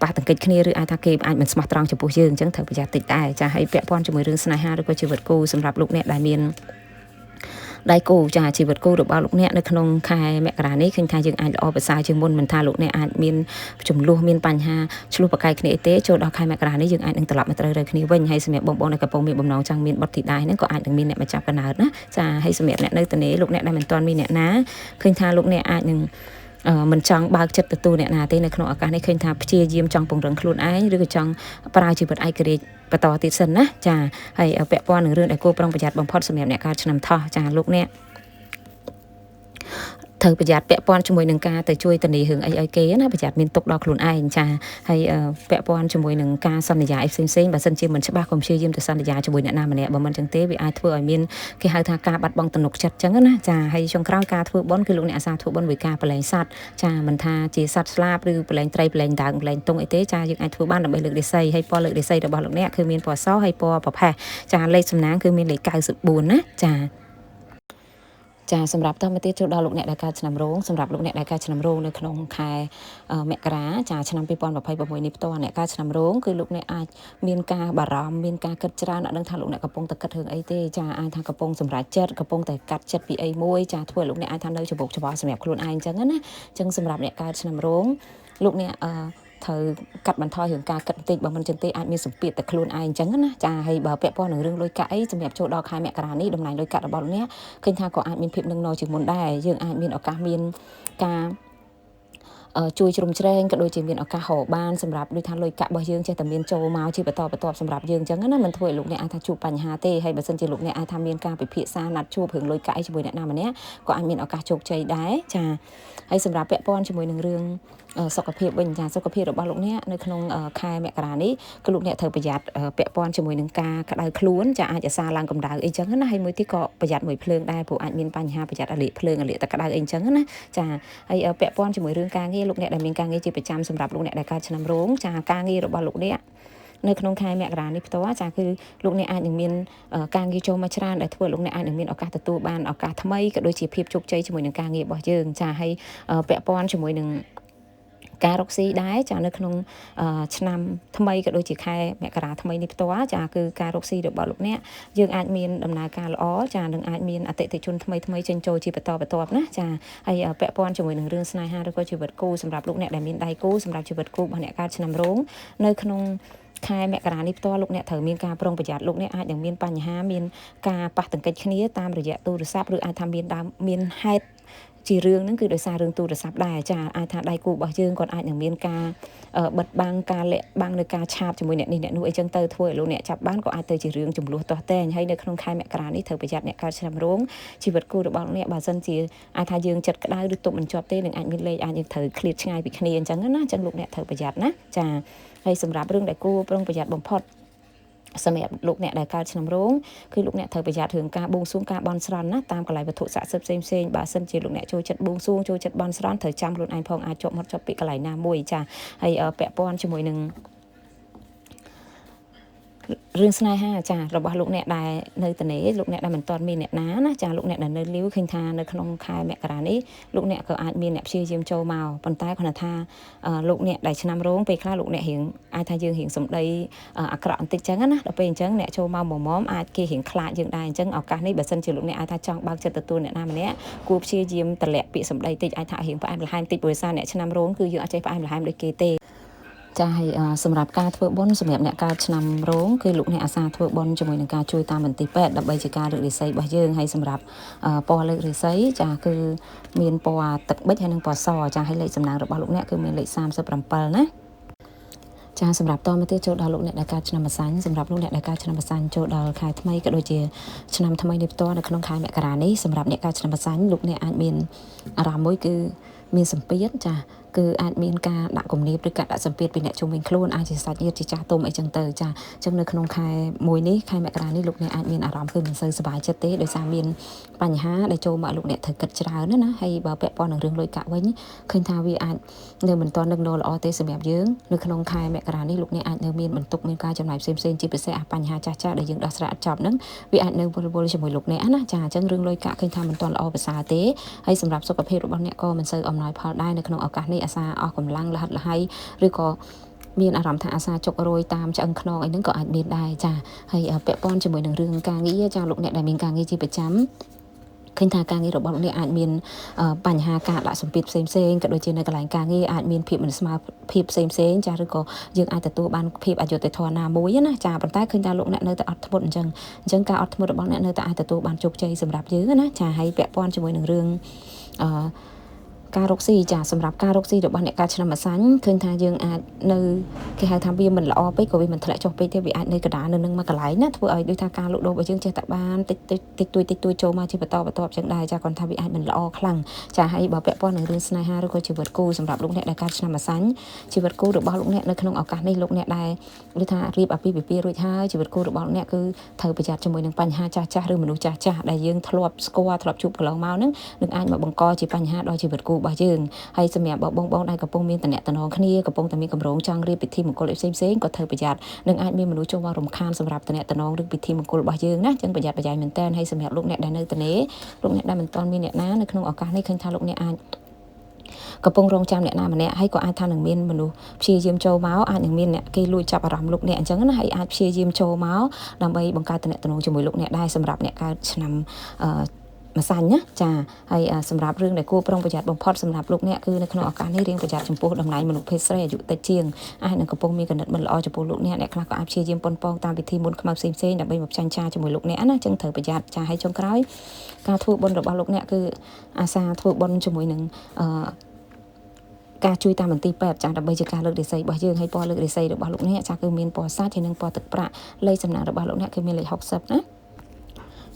រប៉ះទង្គិចគ្នាឬអាចថាគេអាចមិនស្មោះត្រង់ចំពោះយើងអញ្ចឹងត្រូវប្រយ័ត្នតិចដែរចាហើយពាក់ព័ន្ធជាមួយរឿងស្នេហាឬក៏ជីវិតគូសម្រាប់លោកអ្នកដែលមានដៃគូចាជីវិតគូរបស់លោកអ្នកនៅក្នុងខែមករានេះឃើញថាយើងអាចល្អប្រសើរជាងមុនមិនថាលោកអ្នកអាចមានចំនួនមានបញ្ហាឆ្លោះប្រកែកគ្នាទេចូលដល់ខែមករានេះយើងអាចនឹងត្រឡប់មកត្រូវគ្នាវិញហើយសម្រាប់បងប្អូនដែលកំពុងមានបំណងចង់មានបុត្រធីតាហ្នឹងក៏អាចនឹងមានអ្នកមកចាប់កណ្ដាលណាចាហើយសម្រាប់អ្នកនៅទនេលោកអ្នកដែលមិនទាន់មានអ្នកណាឃើញថាលោកអ្នកអាចនឹងមិនចង់បើកចិត្តទទួលអ្នកណាទេនៅក្នុងឱកាសនេះឃើញថាព្យាយាមចង់ពង្រឹងខ្លួនឯងឬក៏ចង់ប្រើជីវិតឯករាជ្យបន្តទៀតសិនណាចាហើយពាក់ព័ន្ធនឹងរឿងដែលគួរប្រុងប្រយ័ត្នបំផុតសម្រាប់អ្នកកើតឆ្នាំថោះចាលោកអ្នកត្រូវប្រយ័ត្នពាក់ព័ន្ធជាមួយនឹងការទៅជួយធានារឿងអីឲ្យគេណាប្រយ័ត្នមានទុកដល់ខ្លួនឯងចាហើយពាក់ព័ន្ធជាមួយនឹងការសន្យាអីផ្សេងៗបើសិនជាមិនច្បាស់កុំព្យាយាមទៅសន្យាជាមួយអ្នកណាម្នាក់បើមិនចឹងទេវាអាចធ្វើឲ្យមានគេហៅថាការបាត់បង់ទំនុកចិត្តចឹងណាចាហើយចុងក្រោយការធ្វើបុណ្យគឺលោកអ្នកអាសាធ្វើបុណ្យមួយការប្រឡែងសัตว์ចាមិនថាជាសัตว์ស្លាបឬប្រឡែងត្រីប្រឡែងដើមប្រឡែងតុងអីទេចាយើងអាចធ្វើបានដើម្បីលើករាសីហើយពណ៌លើករាសីរបស់លោកអ្នកគឺមានពណ៌សហើយពណ៌ប្រផេះចាលេខសំណាងគឺមានលេខ94ណាចាចាសម្រាប់តមកទៀតចូលដល់លោកអ្នកដែលកើតឆ្នាំរោងសម្រាប់លោកអ្នកដែលកើតឆ្នាំរោងនៅក្នុងខែមករាចាឆ្នាំ2026នេះផ្ទាល់អ្នកកើតឆ្នាំរោងគឺលោកអ្នកអាចមានការបារម្ភមានការគិតច្រើនអត់ដឹងថាលោកអ្នកកំពុងតែគិតរឿងអីទេចាអាចថាកំពុងសម្រេចចិត្តកំពុងតែកាត់ចិត្តពីអីមួយចាធ្វើលោកអ្នកអាចថានៅច្បុកច្បល់សម្រាប់ខ្លួនឯងអញ្ចឹងណាអញ្ចឹងសម្រាប់អ្នកកើតឆ្នាំរោងលោកអ្នកត្រូវកាត់បន្ថយរឿងការគិតបន្តិចបើមិនចឹងទេអាចមានសម្ពាធតែខ្លួនឯងអញ្ចឹងណាចាហើយបើពាក់ព័ន្ធនឹងរឿងលុយកាក់អីសម្រាប់ចូលដល់ខែមករានេះតម្លៃលុយកាក់របស់លោកអ្នកឃើញថាក៏អាចមានភាពនឹងណជាងមុនដែរយើងអាចមានឱកាសមានការជួយជ្រោមជ្រែងក៏ដូចជាមានឱកាសរកបានសម្រាប់ដូចថាលុយកាក់របស់យើងចេះតែមានចូលមកជាបន្តបន្ទាប់សម្រាប់យើងអញ្ចឹងណាមិនធ្វើឲ្យលោកអ្នកអាចថាជួបបញ្ហាទេហើយបើសិនជាលោកអ្នកអាចថាមានការពិភាក្សាណាត់ជួបរឿងលុយកាក់អីជាមួយអ្នកណាម្នាក់ក៏អាចមានឱកាសជោគជ័យដែរចាហើយសម្រាប់ពាក់ព័ន្ធជាមួយនឹងរឿងសុខភាពវិញចាសុខភាពរបស់លោកអ្នកនៅក្នុងខែមករានេះគឺលោកអ្នកត្រូវប្រយ័ត្នពាក់ព័ន្ធជាមួយនឹងការក្តៅខ្លួនចាអាចអាសាឡើងកម្ដៅអីចឹងណាហើយមួយទៀតក៏ប្រយ័ត្នមួយភ្លើងដែរព្រោះអាចមានបញ្ហាប្រយ័ត្នអាលៀកភ្លើងអាលៀកតែក្តៅអីចឹងណាចាហើយពាក់ព័ន្ធជាមួយរឿងការងារលោកអ្នកដែលមានការងារជាប្រចាំសម្រាប់លោកអ្នកដែលកើតឆ្នាំរោងចាការងាររបស់លោកអ្នកនៅក្នុងខែមករានេះផ្ទាល់ចាគឺលោកអ្នកអាចនឹងមានការងារចូលមកច្រើនដែលធ្វើលោកអ្នកអាចនឹងមានឱកាសទទួលបានឱកាសថ្មីក៏ដូចជាភាពជោគជ័យជាមួយនឹងការងាររបស់យើងចាហើយពាក់ព័ន្ធជាមួយនឹងការរកស៊ីដែរចានៅក្នុងឆ្នាំថ្មីក៏ដូចជាខែមករាថ្មីនេះផ្ទាល់ចាគឺការរកស៊ីរបស់លោកអ្នកយើងអាចមានដំណើរការល្អចានឹងអាចមានអតិថិជនថ្មីចេញចូលជាបន្តបន្ទាប់ណាចាហើយពាក់ព័ន្ធជាមួយនឹងរឿងស្នេហាឬក៏ជីវិតគូសម្រាប់លោកអ្នកដែលមានដៃគូសម្រាប់ជីវិតគូរបស់អ្នកកើតឆ្នាំរោងនៅក្នុងខែមករានេះផ្ទាល់លោកអ្នកត្រូវមានការប្រុងប្រយ័ត្នលោកអ្នកអាចនឹងមានបញ្ហាមានការប៉ះទង្គិចគ្នាតាមរយៈទូរស័ព្ទឬអាចថាមានហេតុជារឿងហ្នឹងគឺដោយសាររឿងទូរស័ព្ទដែរចាអាចថាដៃគូរបស់យើងគាត់អាចនឹងមានការបិទបាំងការលាក់បាំងនៅការឆាបជាមួយអ្នកនេះអ្នកនោះអីចឹងទៅធ្វើឲ្យលោកអ្នកចាប់បានក៏អាចទៅជារឿងចំនួនទាស់តែងហើយនៅក្នុងខែមករានេះត្រូវប្រយ័ត្នអ្នកកើតឆ្នាំរោងជីវិតគូរបស់អ្នកបើសិនជាអាចថាយើងចិត្តក្តៅឬទប់មិនជាប់ទេនឹងអាចមានលេខអាចយើងត្រូវឃ្លាតឆ្ងាយពីគ្នាអញ្ចឹងណាអញ្ចឹងលោកអ្នកត្រូវប្រយ័ត្នណាចាហើយសម្រាប់រឿងដែលគួរប្រុងប្រយ័ត្នបំផុត សម្រាប់លោកអ្នកដែលកើតឆ្នាំរោងគឺលោកអ្នកត្រូវប្រយ័ត្នរឿងការបួងសួងការបន់ស្រន់ណាតាមកន្លែងវត្ថុស័ក្តិសិទ្ធិផ្សេងបើសិនជាលោកអ្នកចូលចិត្តបួងសួងចូលចិត្តបន់ស្រន់ត្រូវចាំខ្លួនឯងផងអាចជាប់មាត់ជាប់ពាក្យកន្លែងណាមួយចាហើយពាក់ព័ន្ធជាមួយនឹងរឿងស្នេហាចារបស់លោកអ្នកដែលនៅត្នេលោកអ្នកដែលមិនទាន់មានអ្នកណាណាចាលោកអ្នកដែលនៅលាវឃើញថានៅក្នុងខែមករានេះលោកអ្នកក៏អាចមានអ្នកព្យាយាមចូលមកប៉ុន្តែគ្រាន់តែថាលោកអ្នកដែលឆ្នាំរោងពេលខ្លះលោកអ្នករៀងអាចថាយើងរៀងសំដីអាក្រក់បន្តិចចឹងណាដល់ពេលអញ្ចឹងអ្នកចូលមកមុំអាចគេរៀងខ្លាចយើងដែរអញ្ចឹងឱកាសនេះបើសិនជាលោកអ្នកអាចថាចង់បើកចិត្តទទួលអ្នកណាម្នាក់គួរព្យាយាមតម្លាក់ពាក្យសំដីតិចអាចថារៀងផ្អែមល្ហែមតិចព្រោះសារអ្នកឆ្នាំរោងគឺយើងអាចចេះផ្អែមល្ហែមដូចគេទេចាហើយសម្រាប់ការធ្វើបុណ្យសម្រាប់អ្នកកើតឆ្នាំរោងគឺលោកអ្នកអាសាធ្វើបុណ្យជាមួយនឹងការជួយតាមមន្ទីរពេទ្យដើម្បីជាការលើករាសីរបស់យើងហើយសម្រាប់ពណ៌លើករាសីចាគឺមានពណ៌ទឹកប៊ិចហើយនិងពណ៌សចាហើយលេខសំណាងរបស់លោកអ្នកគឺមានលេខ37ណាចាសម្រាប់តមកទៀតចូលដល់លោកអ្នកដែលកើតឆ្នាំម្សាញ់សម្រាប់លោកអ្នកដែលកើតឆ្នាំម្សាញ់ចូលដល់ខែថ្មីក៏ដូចជាឆ្នាំថ្មីនេះផ្ទាល់នៅក្នុងខែមករានេះសម្រាប់អ្នកកើតឆ្នាំម្សាញ់លោកអ្នកអាចមានអារម្មណ៍មួយគឺមានសម្ពាធចាគឺអាចមានការដាក់គំនាបឬការដាក់សម្ពាធពីអ្នកជុំវិញខ្លួនអាចជាសាច់ញាតិជាចាស់ទុំអីចឹងទៅចាអញ្ចឹងនៅក្នុងខែមួយនេះខែមករានេះលោកអ្នកអាចមានអារម្មណ៍គឺមិនសូវសប្បាយចិត្តទេដោយសារមានបញ្ហាដែលចូលមកលោកអ្នកត្រូវគិតច្រើនណាហើយបើពាក់ព័ន្ធនឹងរឿងលុយកាក់វិញឃើញថាវាអាចនៅមិនទាន់នឹកណូល្អទេសម្រាប់យើងនៅក្នុងខែមករានេះលោកអ្នកអាចនៅមានបន្ទុកមានការចំណាយផ្សេងៗជាពិសេសបញ្ហាចាស់ៗដែលយើងដោះស្រាយអត់ចប់ហ្នឹងវាអាចនៅវល់ជាមួយលោកអ្នកណាចាអញ្ចឹងរឿងលុយកាក់ឃើញថាមិនទាន់ល្អប្រសើរទេហើយសម្រាប់សុខភាពរបស់អ្នកក៏មិនសូវអំណោយផលដែរនៅក្នុងឱកាសនេះអាសាអស់កម្លាំងលះលហើយឬក៏មានអារម្មណ៍ថាអាសាចុករយតាមឆ្អឹងខ្នងអីហ្នឹងក៏អាចមានដែរចាហើយពាក់ព័ន្ធជាមួយនឹងរឿងការងារចាលោកអ្នកដែលមានការងារជាប្រចាំឃើញថាការងាររបស់លោកអ្នកអាចមានបញ្ហាការដាក់សម្ពាធផ្សេងៗក៏ដូចជានៅកន្លែងការងារអាចមានភាពមិនស្មើភាពផ្សេងៗចាឬក៏យើងអាចទទួលបានភាពអយុត្តិធម៌ណាមួយណាចាប៉ុន្តែឃើញថាលោកអ្នកនៅតែអត់ធ្មត់អញ្ចឹងការអត់ធ្មត់របស់អ្នកនៅតែអាចទទួលបានជោគជ័យសម្រាប់យើងណាចាហើយពាក់ព័ន្ធជាមួយនឹងរឿងការរកស៊ីចាសម្រាប់ការរកស៊ីរបស់អ្នកកើតឆ្នាំម្សាញ់ឃើញថាយើងអាចនៅគេហៅថាវាមិនល្អពេកក៏វាមិនធ្លាក់ចុះពេកទេវាអាចនៅកណ្ដាលនៅនឹងមួយកន្លែងណាធ្វើឲ្យដូចថាការលក់ដូររបស់យើងចេះតែបានតិចតួចចូលមកជាបន្តបន្ទាប់ចឹងដែរចាគាត់ថាវាអាចមិនល្អខ្លាំងចាហើយបើពាក់ព័ន្ធនឹងរឿងស្នេហាឬក៏ជីវិតគូសម្រាប់លោកអ្នកដែលកើតឆ្នាំម្សាញ់ជីវិតគូរបស់លោកអ្នកនៅក្នុងឱកាសនេះលោកអ្នកដែលដូចថារៀបអាពាហ៍ពិពាហ៍រួចហើយជីវិតគូរបស់លោកអ្នកគឺត្រូវប្រយ័ត្នជាមួយនឹងបញ្ហាចាស់ឬមនុស្សចាស់ដែលយើងធ្លាប់ស្គាល់ធ្លាប់ជួបកន្លងមកហ្នឹងនឹងអាចមកបង្កជាបញ្ហាដល់ជីវិតគូរបស់យើងហើយសម្រាប់បងដែលកំពុងមានតំណែងគ្នាកំពុងតែមានកម្រងចង់រៀបពិធីមង្គលផ្សេងក៏ត្រូវប្រយ័ត្ននឹងអាចមានមនុស្សចូលមករំខានសម្រាប់តំណែងឬពិធីមង្គលរបស់យើងណាចឹងប្រយ័ត្នប្រយែងមែនតើហើយសម្រាប់លោកអ្នកដែលនៅត្នេលោកអ្នកដែលមិនទាន់មានអ្នកណានៅក្នុងឱកាសនេះឃើញថាលោកអ្នកអាចកំពុងរងចាំអ្នកណាម្នាក់ហើយក៏អាចថានឹងមានមនុស្សព្យាយាមចូលមកអាចនឹងមានអ្នកគេលួចចាប់អារម្មណ៍លោកអ្នកអញ្ចឹងណាហើយអាចព្យាយាមចូលមកដើម្បីបង្កើតតំណែងជាមួយលោកអ្នកដែរសម្រាប់អ្នកកើតឆ្នាំម្សាញ់ណាចាហើយសម្រាប់រឿងដែលគួរប្រុងប្រយ័ត្នបំផុតសម្រាប់លោកអ្នកគឺនៅក្នុងឱកាសនេះរៀងប្រយ័ត្នចំពោះតំណែងមនុស្សភេទស្រីអាយុតិចជាងអាចនឹងកំពុងមានគំនិតមិនល្អចំពោះលោកអ្នកខ្លះក៏អាចព្យាយាមប៉ុនប៉ងតាមវិធីមុនខ្មៅផ្សេងដើម្បីមកចាញ់ចាជាមួយលោកអ្នកណាចឹងត្រូវប្រយ័ត្នចាហើយចុងក្រោយការធ្វើបុណ្យរបស់លោកអ្នកគឺអាសាធ្វើបុណ្យជាមួយនឹងការជួយតាមមន្ទីរពេទ្យចាដើម្បីជាការលើករាសីរបស់យើងហើយពណ៌លើករាសីរបស់លោកអ្នកចាគឺមានពណ៌សាច់ហើយនិងពណ៌ទឹកប្រាក់លេខសំណាងរបស់លោកអ្នកគឺមានលេខ60ណា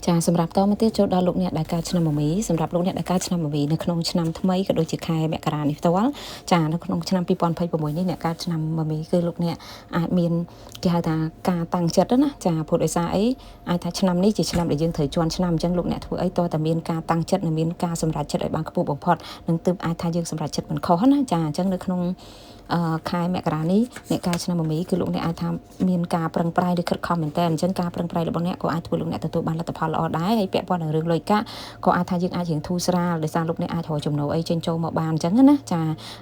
ចាសម្រាប់តមកទៀតចូលដល់លោកអ្នកដែលកើតឆ្នាំមមីសម្រាប់លោកអ្នកដែលកើតឆ្នាំមមីនៅក្នុងឆ្នាំថ្មីក៏ដូចជាខែមករានេះផ្ទាល់ចានៅក្នុងឆ្នាំ2026នេះអ្នកកើតឆ្នាំមមីគឺលោកអ្នកអាចមានគេហៅថាការតាំងចិត្តណាចាព្រោះដោយសារអីអាចថាឆ្នាំនេះជាឆ្នាំដែលយើងត្រូវជន់ឆ្នាំអញ្ចឹងលោកអ្នកធ្វើអីតើតែមានការតាំងចិត្តនិងមានការសម្រេចចិត្តឲ្យបានខ្ពស់បំផុតនឹងទើបអាចថាយើងសម្រេចចិត្តមិនខុសណាចាអញ្ចឹងនៅក្នុងខែមករានេះអ្នកកើតឆ្នាំមមីគឺលោកអ្នកអាចថាមានការប្រឹងប្រែងឬខិតខំមែនតើអញ្ចឹងការប្រឹងប្រែងរបស់អ្នកក៏អាចធ្វើលោកអ្នកទទួលបានលទ្ធផលល្អដែរហើយពាក់ព័ន្ធនឹងរឿងលុយកាក់ក៏អាចថាយើងអាចរៀងធូរស្រាលដោយសារលោកអ្នកអាចរកចំណូលអីចេញចូលមកបានអញ្ចឹងណាច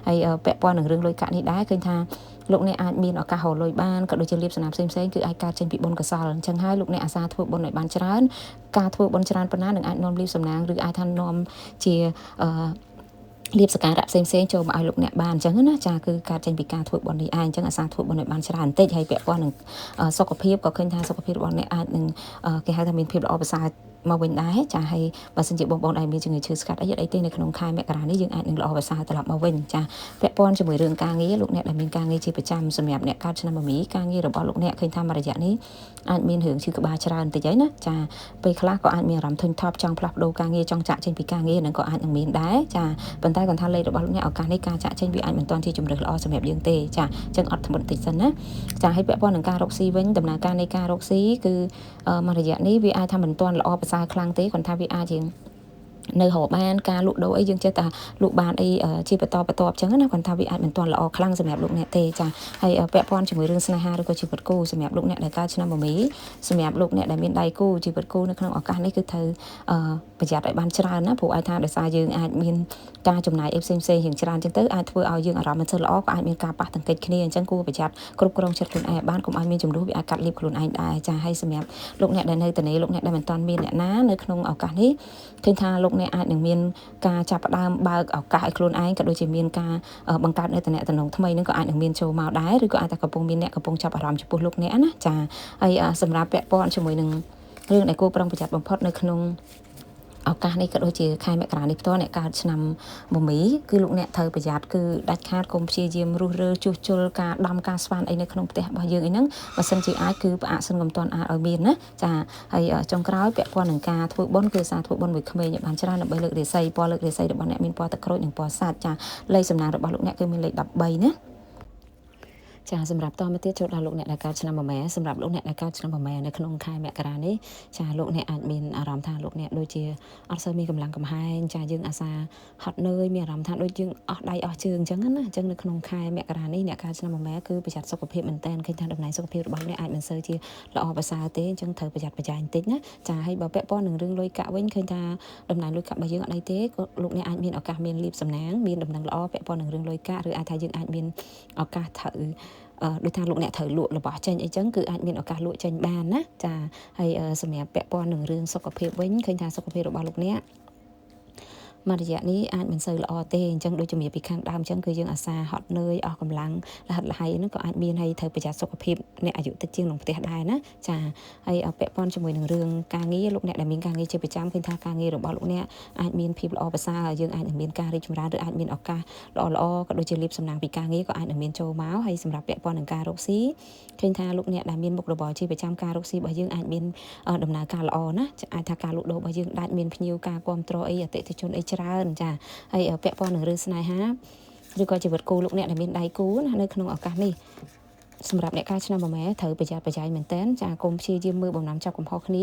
ាហើយពាក់ព័ន្ធនឹងរឿងលុយកាក់នេះដែរឃើញថាលោកអ្នកអាចមានឱកាសរកលុយបានក៏ដូចជាលាភសំណាងផ្សេងគឺអាចកើតចេញពីបុណ្យកុសលអញ្ចឹងហើយលោកអ្នកអាសាធ្វើបុណ្យឲ្យបានច្រើនការធ្វើបុណ្យច្រើនប៉ុណ្ណានឹងអាចនាំលាភសំណាងឬអាចថានាំជាលាភសក្ការៈផ្សេងចូលមកឲ្យលោកអ្នកបានអញ្ចឹងណាចាគឺការចេញពីការធ្វើបុណ្យនេះឯងអញ្ចឹងអាសាធ្វើបុណ្យឲ្យបានច្រើនបន្តិចហើយពាក់ព័ន្ធនឹងសុខភាពក៏ឃើញថាសុខភាពរបស់អ្នកអាចនឹងគេហៅថាមានភាពល្អប្រសើរ មកវិញដែរចាហើយបើសិនជាបងប្អូនដែលមានជំងឺឈឺស្កាត់អីទេនៅក្នុងខែមករានេះយើងអាចនឹងល្អប្រសើរត្រឡប់មកវិញចាពាក់ព័ន្ធជាមួយរឿងការងារលោកអ្នកដែលមានការងារជាប្រចាំសម្រាប់អ្នកកើតឆ្នាំមមីការងាររបស់លោកអ្នកឃើញថាមួយរយៈនេះអាចមានរឿងឈឺក្បាលច្រើនបន្តិចហើយណាចាពេលខ្លះក៏អាចមានអារម្មណ៍ធុញថប់ចង់ផ្លាស់ប្ដូរការងារចង់ចាក់ចេញពីការងារនឹងក៏អាចនឹងមានដែរចាប៉ុន្តែគាត់ថាលេខរបស់លោកអ្នកឱកាសនេះការចាក់ចេញវាអាចមិនទាន់ជាជំរឿនល្អសម្រាប់យើងទេចាចឹងអត់ធ្មត់បន្តិចសិនណាចាហើយពាក់ព័ន្ធនឹងការរកស៊ីវិញដំណើរការនៃការរកស៊ីគឺមួយរយៈនេះវាអាចថាមិនទាន់ល្អប្រសើរខ្លាំងទេគាត់ថាវាអាចជាងនៅរកបានការលក់ដូរអីយើងចេះតែលក់បានអីជាបន្តបន្ទាប់ចឹងណាគាត់ថាវាអាចមិនទាន់ល្អខ្លាំងសម្រាប់លោកអ្នកទេចាហើយពាក់ព័ន្ធជាមួយរឿងស្នេហាឬក៏ជីវិតគូសម្រាប់លោកអ្នកដែលកើតឆ្នាំមមីសម្រាប់លោកអ្នកដែលមានដៃគូជីវិតគូនៅក្នុងឱកាសនេះគឺត្រូវប្រយ័ត្នឲ្យបានច្រើនណាព្រោះឲ្យថាដោយសារយើងអាចមានការចំណាយអីផ្សេងៗយ៉ាងច្រើនចឹងទៅអាចធ្វើឲ្យយើងអារម្មណ៍មិនសូវល្អក៏អាចមានការប៉ះទង្គិចគ្នាអញ្ចឹងគួរប្រយ័ត្នគ្រប់គ្រងចិត្តខ្លួនឯងបានកុំឲ្យមានចំនួនវាអាចកាត់លៀបខ្លួនឯងដែរចាហើយសម្រាប់លោកអ្នកដែលនៅតែលោកអ្នកដែលមិនទាន់មានអ្នកណានៅក្នុងឱកាសនេះឃើញថាលោកអ្នកអាចនឹងមានការចាប់ផ្ដើមបើកឱកាសឲ្យខ្លួនឯងក៏ដូចជាមានការបង្កើតនៅតំណែងថ្មីនឹងក៏អាចនឹងមានចូលមកដែរឬក៏អាចតែកំពុងមានអ្នកកំពុងចាប់អារម្មណ៍ចំពោះលោកអ្នកណាចាហើយសម្រាប់ពាក់ព័ន្ធជាមួយនឹងរឿងដែលគួរប្រុងប្រយ័ត្នបំផុតនៅក្នុងឱកាសនេះក៏ដូចជាខែមករានេះផ្ទាល់អ្នកកើតឆ្នាំមមីគឺលោកអ្នកត្រូវប្រយ័ត្នគឺដាច់ខាតកុំព្យាយាមរុះរើជួសជុលការដំការស្វានអីនៅក្នុងផ្ទះរបស់យើងអីហ្នឹងបើសិនជាអាចគឺផ្អាកសិនកុំតាន់អាចឲ្យមានណាចាហើយចុងក្រោយពាក់ព័ន្ធនឹងការធ្វើបុណ្យគឺសារធ្វើបុណ្យមួយក្មេងឲ្យបានច្រើនដើម្បីលើករាសីពណ៌លើករាសីរបស់អ្នកមានពណ៌ទឹកក្រូចនិងពណ៌សាច់ចាលេខសំណាងរបស់លោកអ្នកគឺមានលេខ13ណាចាសម្រាប់តមកទៀតចូលដល់លោកអ្នកដែលកើតឆ្នាំមមែសម្រាប់លោកអ្នកដែលកើតឆ្នាំមមែនៅក្នុងខែមករានេះចាលោកអ្នកអាចមានអារម្មណ៍ថាលោកអ្នកដូចជាអត់សូវមានកម្លាំងកំហែងចាយើងអាសាហត់នឿយមានអារម្មណ៍ថាដូចយើងអស់ដៃអស់ជើងអញ្ចឹងណាអញ្ចឹងនៅក្នុងខែមករានេះអ្នកកើតឆ្នាំមមែគឺប្រយ័ត្នសុខភាពមែនតើឃើញថាដំណើរសុខភាពរបស់អ្នកអាចមិនសូវជាល្អប្រសើរទេអញ្ចឹងត្រូវប្រយ័ត្នប្រយែងបន្តិចណាចាហើយបើពាក់ព័ន្ធនឹងរឿងលុយកាក់វិញឃើញថាដំណើរលុយកាក់របស់យើងអត់អីទេក៏លោកអ្នកអាចមានឱកាសមានលៀបសំណាងមានដំណឹងល្អពាក់ព័ន្ធនឹងរឿងលុយកាក់ឬអាចថាយើងអាចមានឱកាសត្រូវដោយថាលោកអ្នកត្រូវលក់របស់ចេញអីចឹងគឺអាចមានឱកាសលក់ចេញបានណាចាហើយសម្រាប់ពាក់ព័ន្ធនឹងរឿងសុខភាពវិញឃើញថាសុខភាពរបស់លោកអ្នកមួយរយៈនេះអាចមិនសូវល្អទេអញ្ចឹងដូចជំរាបពីខាងដើមអញ្ចឹងគឺយើងអាសាហត់នឿយអស់កម្លាំងលះលហើយហ្នឹងក៏អាចមានហើយត្រូវប្រយ័ត្នសុខភាពអ្នកអាយុតិចជាងក្នុងផ្ទះដែរណាចាហើយពាក់ព័ន្ធជាមួយនឹងរឿងការងារលោកអ្នកដែលមានការងារជាប្រចាំឃើញថាការងាររបស់លោកអ្នកអាចមានភាពល្អប្រសើរយើងអាចនឹងមានការរីកចម្រើនឬអាចមានឱកាសល្អក៏ដូចជាលៀបសំណាងពីការងារក៏អាចនឹងមានចូលមកហើយសម្រាប់ពាក់ព័ន្ធនឹងការរកស៊ីឃើញថាលោកអ្នកដែលមានមុខរបរជាប្រចាំការរកស៊ីរបស់យើងអាចមានដំណើរការល្អណាអាចថាការលក់ដូររបស់យើងអាចមានភ្ញៀវការគ្រប់គ្រងអីអតិថិជនអីច្រើនចាហើយពាក់ព័ន្ធនឹងរឿងស្នេហាឬក៏ជីវិតគូលោកអ្នកដែលមានដៃគូណានៅក្នុងឱកាសនេះសម្រាប់អ្នកកើតឆ្នាំមមែត្រូវប្រយ័ត្នប្រយែងមែនតើចាកុំព្យាយាមមើលបំណាំចាប់កំហុសគ្ន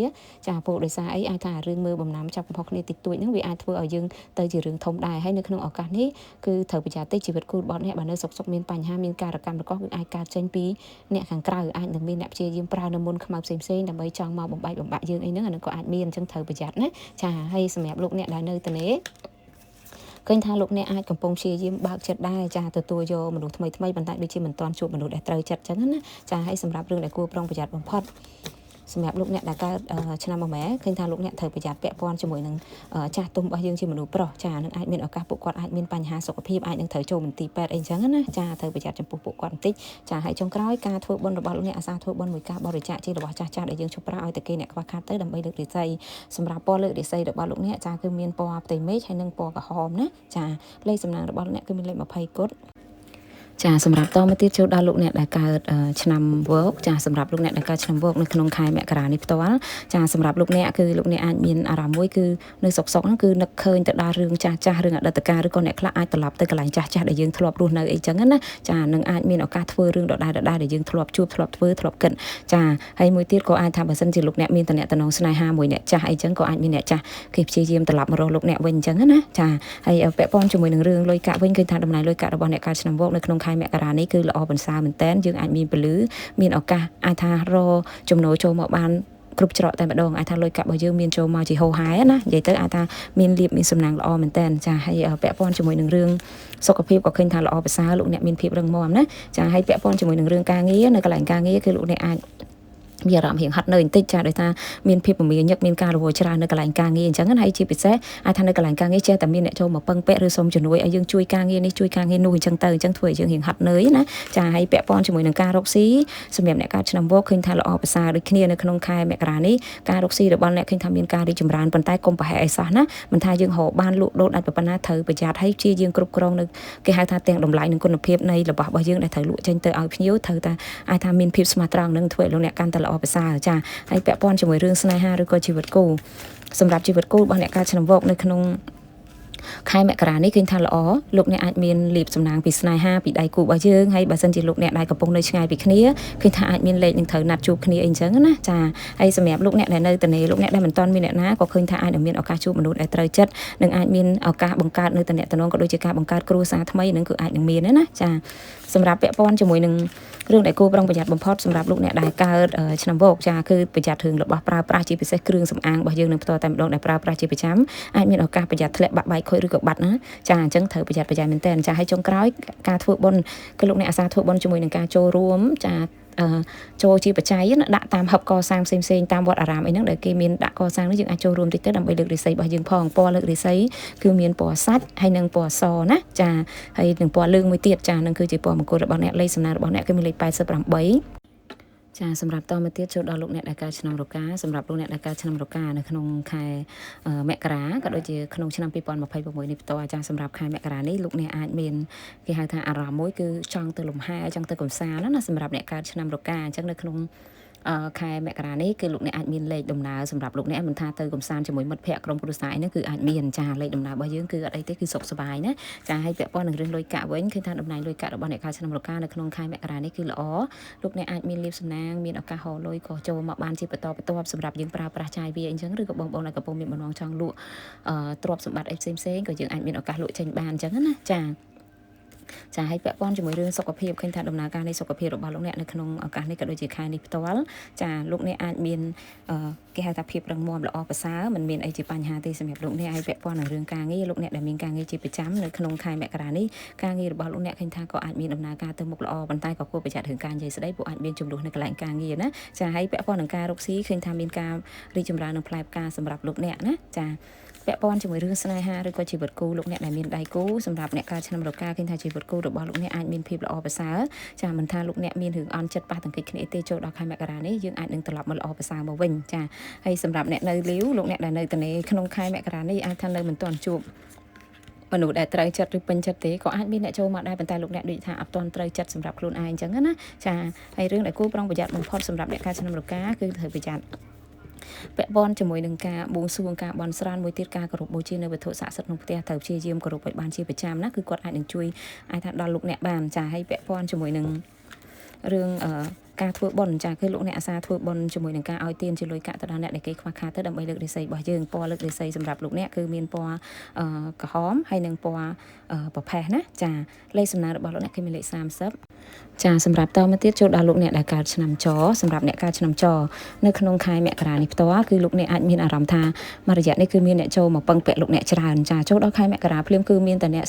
ាចាពោលដោយសារអីអាចថារឿងមើលបំណាំចាប់កំហុសគ្នាតិចតួចហ្នឹងវាអាចធ្វើឲ្យយើងទៅជារឿងធំដែរហើយនៅក្នុងឱកាសនេះគឺត្រូវប្រយ័ត្នតិចជីវិតគូរបស់អ្នកបើនៅសុខមានបញ្ហាមានការកម្មរកគឺអាចកើតចេញពីអ្នកខាងក្រៅអាចនឹងមានអ្នកព្យាយាមប្រើនៅមុនខ្មៅផ្សេងដើម្បីចង់មកបំបែកបំបាក់យើងអីហ្នឹងអានឹងក៏អាចមានអញ្ចឹងត្រូវប្រយ័ត្នណាចាហើយសម្រាប់លោកអ្នកដែលនៅទីនេះឃើញថាលោកអ្នកអាចកំពុងព្យាយាមបើកចិត្តដែរចាទទួលយកមនុស្សថ្មីប៉ុន្តែដូចជាមិនទាន់ជួបមនុស្សដែលត្រូវចិត្តចឹងណាចាហើយសម្រាប់រឿងដែលគួរប្រុងប្រយ័ត្នបំផុតសម្រាប់លោកអ្នកដែលកើតឆ្នាំមមែឃើញថាលោកអ្នកត្រូវប្រយ័ត្នពាក់ព័ន្ធជាមួយនឹងចាស់ទុំរបស់យើងជាមនុស្សប្រុសចានឹងអាចមានឱកាសពួកគាត់អាចមានបញ្ហាសុខភាពអាចនឹងត្រូវចូលមន្ទីរពេទ្យអីចឹងណាចាត្រូវប្រយ័ត្នចំពោះពួកគាត់បន្តិចចាហើយចុងក្រោយការធ្វើបុណ្យរបស់លោកអ្នកអាសាធ្វើបុណ្យមួយការបរិច្ចាគជារបស់ចាស់ដែលយើងជប់ប្រាឲ្យតែគេអ្នកខ្វះខាតទៅដើម្បីលើករាសីសម្រាប់ពណ៌លើករាសីរបស់លោកអ្នកចាគឺមានពណ៌ផ្ទៃមេឃហើយនិងពណ៌ក្រហមណាចាលេខសំណាងរបស់លោកអ្នកគឺមានលេខ20គត់ចាសម្រាប់តមកទៀតចូលដល់លោកអ្នកដែលកើតឆ្នាំវកចាសម្រាប់លោកអ្នកដែលកើតឆ្នាំវកនៅក្នុងខែមករានេះផ្ទាល់ចាសម្រាប់លោកអ្នកគឺលោកអ្នកអាចមានអារម្មណ៍មួយគឺនៅសុកហ្នឹងគឺនឹកឃើញទៅដល់រឿងចាស់រឿងអតីតកាលឬក៏អ្នកខ្លះអាចត្រឡប់ទៅកន្លែងចាស់ដែលយើងធ្លាប់រស់នៅអីចឹងណាចានឹងអាចមានឱកាសធ្វើរឿងដដែលដែលយើងធ្លាប់ជួបធ្លាប់ធ្វើធ្លាប់គិតចាហើយមួយទៀតក៏អាចថាបើសិនជាលោកអ្នកមានតំណែងស្នេហាមួយអ្នកចាស់អីចឹងក៏អាចមានអ្នកចាស់គេព្យាយាមត្រឡប់មករកលោកអ្នកវិញចឹងណាចាហើយពាក់ព័ន្ធជាមួយនឹងរឿងលុយកាក់វិញឃើញថាដំណើរលុយកាក់របស់អ្នកកើតឆ្នាំវកនៅក្នុងខែមករានេះគឺល្អប្រសើរមែនតើយើងអាចមានពលឺមានឱកាសអាចថារចំណូលចូលមកបានគ្រប់ច្រកតែម្ដងអាចថាលុយកាក់របស់យើងមានចូលមកជាហូរហែណានិយាយទៅអាចថាមានលៀបមានសំណាងល្អមែនតើចាហើយពាក់ព័ន្ធជាមួយនឹងរឿងសុខភាពក៏ឃើញថាល្អប្រសើរលោកអ្នកមានភាពរឹងមាំណាចាហើយពាក់ព័ន្ធជាមួយនឹងរឿងការងារនៅកន្លែងការងារគឺលោកអ្នកអាច មានអារម្មណ៍រៀងហត់នៅបន្តិចចាដោយថាមានភាពពមៀញឹកមានការរវល់ច្រើននៅកន្លែងការងារអញ្ចឹងហើយជាពិសេសអាចថានៅកន្លែងការងារចេះតែមានអ្នកចូលមកពឹងពាក់ឬសុំជំនួយឲ្យយើងជួយការងារនេះជួយការងារនោះអញ្ចឹងទៅអញ្ចឹងធ្វើឲ្យយើងរៀងហត់នឿយណាចាហើយពាក់ព័ន្ធជាមួយនឹងការរកស៊ីសម្រាប់អ្នកកើតឆ្នាំវកឃើញថាល្អប្រសើរដូចគ្នានៅក្នុងខែមករានេះការរកស៊ីរបស់អ្នកឃើញថាមានការរីកចម្រើនប៉ុន្តែកុំប្រហែលអីសោះណាមិនថាយើងរកបានលក់ដូរអាចប៉ុណ្ណាត្រូវប្រយ័ត្នហើយជាយើងគ្រប់គ្រងនៅគេហៅថាទាំងតម្លៃនិងគុណភាពនៃរបស់យើងដែលត្រូវលក់ចេញទៅឲ្យភ្ញៀវត្រូវតែអាចថាមានភាពស្មោះត្រង់នឹងធ្វើឲ្យលោកអ្នកកាន់តែល្អប្រសើរចាហើយពាក់ព័ន្ធជាមួយរឿងស្នេហាឬក៏ជីវិតគូសម្រាប់ជីវិតគូរបស់អ្នកកើតឆ្នាំវកនៅក្នុងខែមករានេះឃើញថាល្អលោកអ្នកអាចមានលៀបសំណាងពីស្នេហាពីដៃគូរបស់យើងហើយបើសិនជាលោកអ្នកដែលកំពុងនៅឆ្ងាយពីគ្នាឃើញថាអាចមានលេខនឹងត្រូវណាត់ជួបគ្នាអីចឹងណាចាហើយសម្រាប់លោកអ្នកដែលនៅទនេលោកអ្នកដែលមិនទាន់មានអ្នកណាក៏ឃើញថាអាចនឹងមានឱកាសជួបមនុស្សដែលត្រូវចិត្តនិងអាចមានឱកាសបង្កើតនៅតំណែងក៏ដូចជាការបង្កើតគ្រួសារថ្មីនឹងគឺអាចនឹងមានណាចាសម្រាប់ពាក់ព័ន្ធជាមួយនឹងរឿងដែលគួរប្រុងប្រយ័ត្នបំផុតសម្រាប់លោកអ្នកដែលកើតឆ្នាំវកចាគឺប្រយ័ត្នរឿងរបស់ប្រើប្រាស់ជាពិសេសគ្រឿងសម្អាងរបស់យើងនឹងផ្ទាល់តែម្ដងដែលប្រើប្រាស់ជាប្រចាំអាចមានឱកាសប្រយ័ត្នធ្លាក់បាក់បែកខូចឬក៏បាត់ណាចាអញ្ចឹងត្រូវប្រយ័ត្នមែនតើចាឲ្យចុងក្រោយការធ្វើបុណ្យគឺលោកអ្នកអាសាធ្វើបុណ្យជាមួយនឹងការចូលរួមចាចូលជាបច្ច័យណាដាក់តាមហឹបកសាងផ្សេងៗតាមវត្តអារាមអីហ្នឹងដែលគេមានដាក់កសាងនេះយើងអាចចូលរួមតិចទៅដើម្បីលើករាសីរបស់យើងផងពណ៌លើករាសីគឺមានពណ៌សាច់ហើយនិងពណ៌សណាចាហើយនឹងពណ៌លឿងមួយទៀតចានឹងគឺជាពណ៌មង្គលរបស់អ្នកលេខសំណាងរបស់អ្នកគឺមានលេខ88ចាសម្រាប់តមកទៀតចូលដល់លោកអ្នកដែលកើតឆ្នាំរកាសម្រាប់លោកអ្នកដែលកើតឆ្នាំរកានៅក្នុងខែមករាក៏ដូចជាក្នុងឆ្នាំ2026នេះបន្តចាសម្រាប់ខែមករានេះលោកអ្នកអាចមានគេហៅថាអារម្មណ៍មួយគឺចង់ទៅលំហែចង់ទៅកំសាន្តណាសម្រាប់អ្នកកើតឆ្នាំរកាអញ្ចឹងនៅក្នុងខែមករានេះគឺលោកអ្នកអាចមានលេខដំណើរសម្រាប់លោកអ្នកមិនថាទៅកំសាន្តជាមួយមិត្តភ័ក្តិក្រុមគ្រួសារអីហ្នឹងគឺអាចមានចាលេខដំណើររបស់យើងគឺអត់អីទេគឺសុខសប្បាយណាចាហើយពាក់ព័ន្ធនឹងរឿងលុយកាក់វិញគឺថាតំណែងលុយកាក់របស់អ្នកខែឆ្នាំរកានៅក្នុងខែមករានេះគឺល្អលោកអ្នកអាចមានលៀបសំណាងមានឱកាសហៅលុយក៏ចូលមកបានជាបន្តបន្ទាប់សម្រាប់យើងប្រើប្រាស់ចាយវាអញ្ចឹងឬក៏បងប្អូនដែលកំពុងមានបំណងចង់លក់ទ្រព្យសម្បត្តិអីផ្សេងៗក៏យើងអាចមានឱកាសលក់ចេញបានអញ្ចឹងណាចាចាឲ្យពាក់ព័ន្ធជាមួយរឿងសុខភាពឃើញថាដំណើរការនៃសុខភាពរបស់លោកអ្នកនៅក្នុងឱកាសនេះក៏ដូចជាខែនេះផ្ទាល់ចាលោកអ្នកអាចមានគេហៅថាភាពរឹងមាំល្អប្រសើរមិនមានអីជាបញ្ហាទេសម្រាប់លោកអ្នកឲ្យពាក់ព័ន្ធនឹងរឿងការងារលោកអ្នកដែលមានការងារជាប្រចាំនៅក្នុងខែមករានេះការងាររបស់លោកអ្នកឃើញថាក៏អាចមានដំណើរការទៅមុខល្អប៉ុន្តែក៏គួរប្រយ័ត្នរឿងការនិយាយស្ដីព្រោះអាចមានចំនួននៅកន្លែងការងារណាចាឲ្យពាក់ព័ន្ធនឹងការរកស៊ីឃើញថាមានការរីកចម្រើននឹងផ្លែផ្កាសម្រាប់លោកអ្នកណាចាពាក់ព័ន្ធជាមួយរឿងស្នេហាឬក៏ជីវិតគូលោកអ្នកដែលមានដៃគូសម្រាប់អ្នកកើតឆ្នាំរកាឃើញថាជីវិតគូរបស់លោកអ្នកអាចមានភាពល្អប្រសើរចាមិនថាលោកអ្នកមានរឿងអន់ចិត្តប៉ះទង្គិចគ្នាទេចូលដល់ខែមករានេះយើងអាចនឹងត្រឡប់មកល្អប្រសើរមកវិញចាហើយសម្រាប់អ្នកនៅលាវលោកអ្នកដែលនៅទនេក្នុងខែមករានេះអាចថានៅមិនទាន់ជួបមនុស្សដែលត្រូវចិត្តឬពេញចិត្តទេក៏អាចមានអ្នកចូលមកដែរប៉ុន្តែលោកអ្នកដូចថាអត់ទាន់ត្រូវចិត្តសម្រាប់ខ្លួនឯងអញ្ចឹងណាចាហើយរឿងដែលគួរប្រុងប្រយ័ត្នបំផុតសម្រាប់អ្នកកើតឆ្នាំរកាគឺត្រូវប្រយ័ត្នពាក់ព័ន្ធជាមួយនឹងការបួងសួងការបន់ស្រន់មួយទៀតការគោរពបូជានៅវត្ថុស័ក្តិសិទ្ធិក្នុងផ្ទះត្រូវព្យាយាមគោរពឲ្យបានជាប្រចាំណាគឺគាត់អាចនឹងជួយអាចថាដល់លោកអ្នកបានចាហើយពាក់ព័ន្ធជាមួយនឹងរឿងការធ្វើបុណ្យចាគឺលោកអ្នកអាសាធ្វើបុណ្យជាមួយនឹងការឲ្យទានជាលុយកាក់ទៅដល់អ្នកដែលគេខ្វះខាតទៅដើម្បីលើករាសីរបស់យើងពណ៌លើករាសីសម្រាប់លោកអ្នកគឺមានពណ៌ក្រហមហើយនិងពណ៌ប្រផេះណាចាលេខសំណាងរបស់លោកអ្នកគឺមានលេខ30ចាសម្រាប់តមកទៀតចូលដល់លោកអ្នកដែលកើតឆ្នាំចសម្រាប់អ្នកកើតឆ្នាំចនៅក្នុងខែមករានេះផ្ទាល់គឺលោកអ្នកអាចមានអារម្មណ៍ថាមួយរយៈនេះគឺមានអ្នកចូលមកពឹងពាក់លោកអ្នកច្រើនចាចូលដល់ខែមករាភ្លាមគឺមានតែអ្ន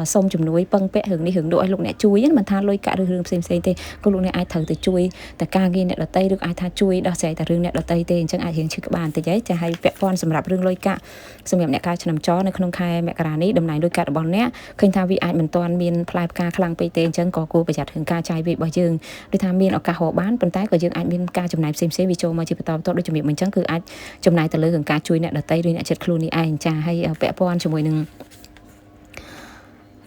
កសុំជំនួយពឹងពាក់រឿងនេះរឿងនោះឲ្យលោកអ្នកជួយមិនថាលុយកាក់ឬរឿងផ្សេងៗទេគឺលោកអ្នកអាចត្រូវទៅជួយតែការងារអ្នកដតីឬអាចថាជួយដោះស្រាយតែរឿងអ្នកដតីទេអញ្ចឹងអាចរៀងឈឺក្បាលបន្តិចហើយចាឲ្យពាក់ព័ន្ធសម្រាប់រឿងលុយកាក់សម្រាប់អ្នកកើតឆ្នាំចនៅក្នុងខែមករានេះតំណែងលុយកាក់របស់អ្នកឃើញថាវាអាចមិនទាន់មានផ្លែផ្កាខ្លាំងពេកទេអញ្ចឹងក៏គួរប្រយ័ត្នរឿងការចាយវារបស់យើងដូចថាមានឱកាសរកបានប៉ុន្តែក៏យើងអាចមានការចំណាយផ្សេងៗវាចូលមកជាបន្តបន្ទាប់ដូចជំរាបមិញអញ្ចឹងគឺអាចចំណាយទៅលើរឿងការជួយអ្នកដតីឬអ្នកជិតខ្លួននេះឯងចាហើយពាក់ព័ន្ធជាមួយនឹង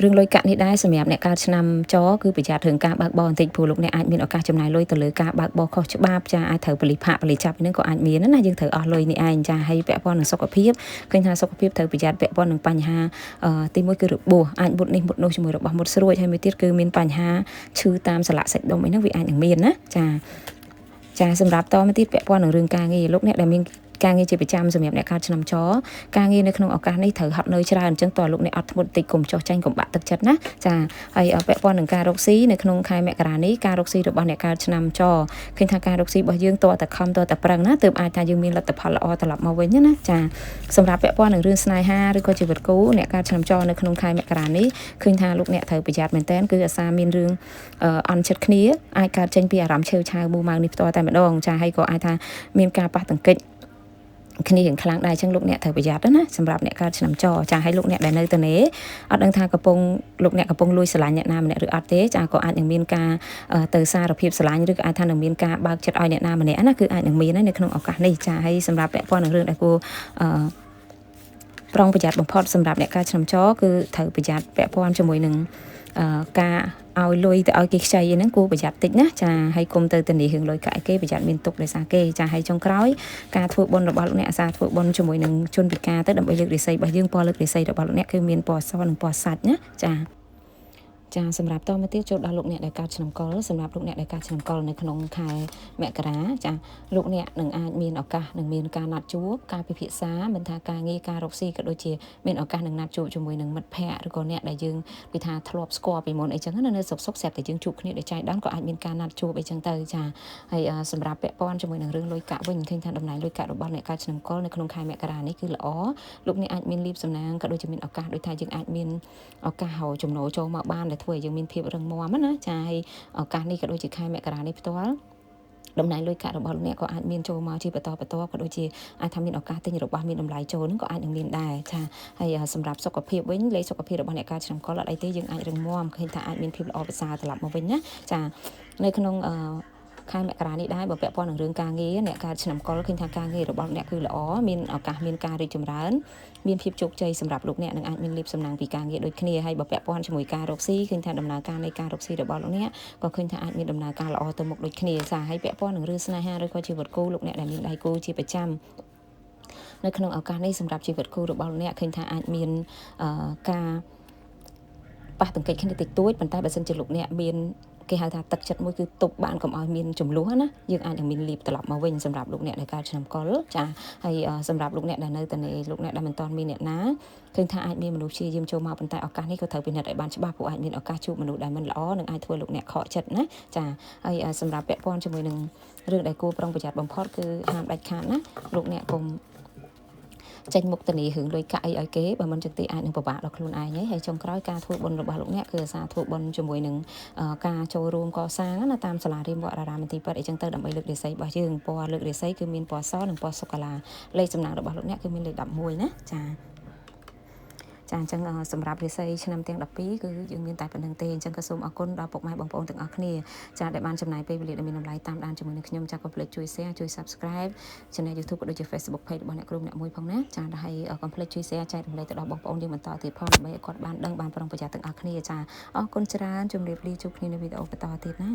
រឿងលុយកាក់នេះដែរសម្រាប់អ្នកកើតឆ្នាំចគឺប្រយ័ត្នរឿងការបើកបរបន្តិចព្រោះលោកអ្នកអាចមានឱកាសចំណាយលុយទៅលើការបើកបរខុសច្បាប់ចាអាចត្រូវប៉ូលីសផាកប៉ូលីសចាប់ហ្នឹងក៏អាចមានណាយើងត្រូវអស់លុយនេះឯងចាហើយពាក់ព័ន្ធនឹងសុខភាពឃើញថាសុខភាពត្រូវប្រយ័ត្នពាក់ព័ន្ធនឹងបញ្ហាទី1គឺរបួសអាចមុតនេះមុតនោះជាមួយរបស់មុតស្រួចហើយមួយទៀតគឺមានបញ្ហាឈឺតាមសន្លាក់សាច់ដុំអីហ្នឹងវាអាចនឹងមានណាចាសម្រាប់តមកទៀតពាក់ព័ន្ធនឹងរឿងការងារលោកអ្នកដែលមាន ការងារជាប្រចាំសម្រាប់អ្នកកើតឆ្នាំចការងារនៅក្នុងឱកាសនេះត្រូវហត់នឿយច្រើនអញ្ចឹងតើលោកអ្នកអត់ធ្មត់តិចកុំចោះចាញ់កុំបាក់ទឹកចិត្តណាចាហើយពាក់ព័ន្ធនឹងការរកស៊ីនៅក្នុងខែមករានេះការរកស៊ីរបស់អ្នកកើតឆ្នាំចឃើញថាការរកស៊ីរបស់យើងតតែខំតតែប្រឹងណាទើបអាចថាយើងមានលទ្ធផលល្អត្រឡប់មកវិញណាចាសម្រាប់ពាក់ព័ន្ធនឹងរឿងស្នេហាឬក៏ជីវិតគូអ្នកកើតឆ្នាំចនៅក្នុងខែមករានេះឃើញថាលោកអ្នកត្រូវប្រយ័ត្នមែនតើគឺអាសាមានរឿងអន់ចិត្តគ្នាអាចកើតចេញពីអារម្មណ៍ឆេវឆាវមូម៉ៅនេះផ្ទាល់តែម្ដងចាហើយក៏អាចថាមានការប៉ះទង្គិចគ្នាយ៉ាងខ្លាំងដែរអញ្ចឹងលោកអ្នកត្រូវប្រយ័ត្នណាសម្រាប់អ្នកកើតឆ្នាំចចាឲ្យលោកអ្នកដែលនៅទៅនេះអត់ដឹងថាលោកអ្នកកំពុងលួចស្រឡាញ់អ្នកណាម្នាក់ឬអត់ទេចាក៏អាចនឹងមានការទៅសារភាពស្រឡាញ់ឬក៏អាចថានឹងមានការបើកចិត្តឲ្យអ្នកណាម្នាក់ណាគឺអាចនឹងមាននៅក្នុងឱកាសនេះចាហើយសម្រាប់ពាក់ព័ន្ធនឹងរឿងដែលគួរប្រុងប្រយ័ត្នបំផុតសម្រាប់អ្នកកើតឆ្នាំចគឺត្រូវប្រយ័ត្នពាក់ព័ន្ធជាមួយនឹងការឲ្យលុយទៅឲ្យគេខ្ចីហ្នឹងគួរប្រយ័ត្នតិចណាចាហើយគុំទៅធានារឿងលុយកាក់គេប្រយ័ត្នមានទុកដោយសារគេចាហើយចុងក្រោយការធ្វើបុណ្យរបស់លោកអ្នកអាសាធ្វើបុណ្យជាមួយនឹងជនពិការទៅដើម្បីលើករាសីរបស់យើងពណ៌លើករាសីរបស់លោកអ្នកគឺមានពណ៌សនិងពណ៌សាច់ណាចាចាសម្រាប់តមកទៀតចូលដល់លោកអ្នកដែលកើតឆ្នាំកុលសម្រាប់លោកអ្នកដែលកើតឆ្នាំកុលនៅក្នុងខែមករាចាលោកអ្នកនឹងអាចមានឱកាសនឹងមានការណាត់ជួបការពិភាក្សាមិនថាការងារការរកស៊ីក៏ដូចជាមានឱកាសនឹងណាត់ជួបជាមួយនឹងមិត្តភ័ក្តិឬក៏អ្នកដែលយើងនិយាយថាធ្លាប់ស្គាល់ពីមុនអីចឹងណានៅសុកស្រាប់តែយើងជួបគ្នាដោយចៃដន្យក៏អាចមានការណាត់ជួបអីចឹងទៅចាហើយសម្រាប់ពាក់ព័ន្ធជាមួយនឹងរឿងលុយកាក់វិញឃើញថាតំណែងលុយកាក់របស់អ្នកកើតឆ្នាំកុលនៅក្នុងខែមករានេះគឺល្អលោកអ្នកអាចមានលៀបសំណាងក៏ដូចជាមានឱកាសដូចថាយើងអាចមានឱកាសរកចំណូលចូលមកបានដែលធ្វើឲ្យយើងមានភាពរឹងមាំណាចាហើយឱកាសនេះក៏ដូចជាខែមករានេះផ្ទាល់តំណែងលុយកាក់របស់លោកអ្នកក៏អាចមានចូលមកជាបន្តក៏ដូចជាអាចថាមានឱកាសទិញរបស់មានតម្លៃចូលនឹងក៏អាចនឹងមានដែរចាហើយសម្រាប់សុខភាពវិញលេខសុខភាពរបស់អ្នកកើតឆ្នាំកុលអត់អីទេយើងអាចរឹងមាំឃើញថាអាចមានភាពល្អប្រសើរត្រឡប់មកវិញណាចានៅក្នុងខែមករានេះដែរបើពាក់ព័ន្ធនឹងរឿងការងារអ្នកកើតឆ្នាំកុលឃើញថាការងាររបស់អ្នកគឺល្អមានឱកាសមានការរីកចម្រើនមានភាពជោគជ័យសម្រាប់លោកអ្នកនឹងអាចមានលៀបសំណាងពីការងារដូចគ្នាហើយបើពាក់ព័ន្ធជាមួយការរកស៊ីឃើញថាដំណើរការនៃការរកស៊ីរបស់លោកអ្នកក៏ឃើញថាអាចមានដំណើរការល្អទៅមុខដូចគ្នាចាហើយពាក់ព័ន្ធនឹងរឿងស្នេហាឬក៏ជីវិតគូលោកអ្នកដែលមានដៃគូជាប្រចាំនៅក្នុងឱកាសនេះសម្រាប់ជីវិតគូរបស់លោកអ្នកឃើញថាអាចមានការប៉ះទង្គិចគ្នាតិចតួចប៉ុន្តែបើសិនជាលោកអ្នកមានគេហៅថាទឹកចិត្តមួយគឺទប់បានកុំឲ្យមានចំនួនណាយើងអាចនឹងមានលៀបត្រឡប់មកវិញសម្រាប់លោកអ្នកដែលកើតឆ្នាំកុលចាហើយសម្រាប់លោកអ្នកដែលនៅតែលោកអ្នកដែលមិនទាន់មានអ្នកណាឃើញថាអាចមានមនុស្សជាយាមចូលមកប៉ុន្តែឱកាសនេះក៏ត្រូវពិនិត្យឲ្យបានច្បាស់ព្រោះអាចមានឱកាសជួបមនុស្សដែលមិនល្អនឹងអាចធ្វើលោកអ្នកខកចិត្តណាចាហើយសម្រាប់ពាក់ព័ន្ធជាមួយនឹងរឿងដែលគួរប្រុងប្រយ័ត្នបំផុតគឺហាមដាច់ខាតណាលោកអ្នកកុំចេញមុខទៅនេះរឿងលុយកាក់អីឲ្យគេបើមិនចឹងទេអាចនឹងពិបាកដល់ខ្លួនឯងហើយចុងក្រោយការធ្វើបុណ្យរបស់លោកអ្នកគឺអាសាធ្វើបុណ្យជាមួយនឹងការចូលរួមកសាងណាតាមសាលារៀនវត្តអារាមមន្ទីរពេទ្យអីចឹងទៅដើម្បីលើករាសីរបស់យើងពណ៌លើករាសីគឺមានពណ៌សនិងពណ៌សូកូឡាលេខសំណាងរបស់លោកអ្នកគឺមានលេខ11ណាចាចាអញ្ចឹងសម្រាប់រាសីឆ្នាំទាំង12គឺយើងមានតែប៉ុណ្្នឹងទេអញ្ចឹងក៏សូមអរគុណដល់ពុកម៉ែបងប្អូនទាំងអស់គ្នាចាដែលបានចំណាយពេលវេលាដ៏មានតម្លៃតាមដានជាមួយនឹងខ្ញុំចាកុំភ្លេចជួយ share ជួយ subscribe Channel YouTube ក៏ដូចជា Facebook page របស់អ្នកគ្រូអ្នកមួយផងណាចាហើយកុំភ្លេចជួយ share ចែករំលែកទៅដល់បងប្អូនយើងបន្តទៀតផងដើម្បីឲ្យគាត់បានដឹងបានប្រុងប្រយ័ត្នទាំងអស់គ្នាចាអរគុណច្រើនជម្រាបលាជួបគ្នានៅវីដេអូបន្តទៀតណា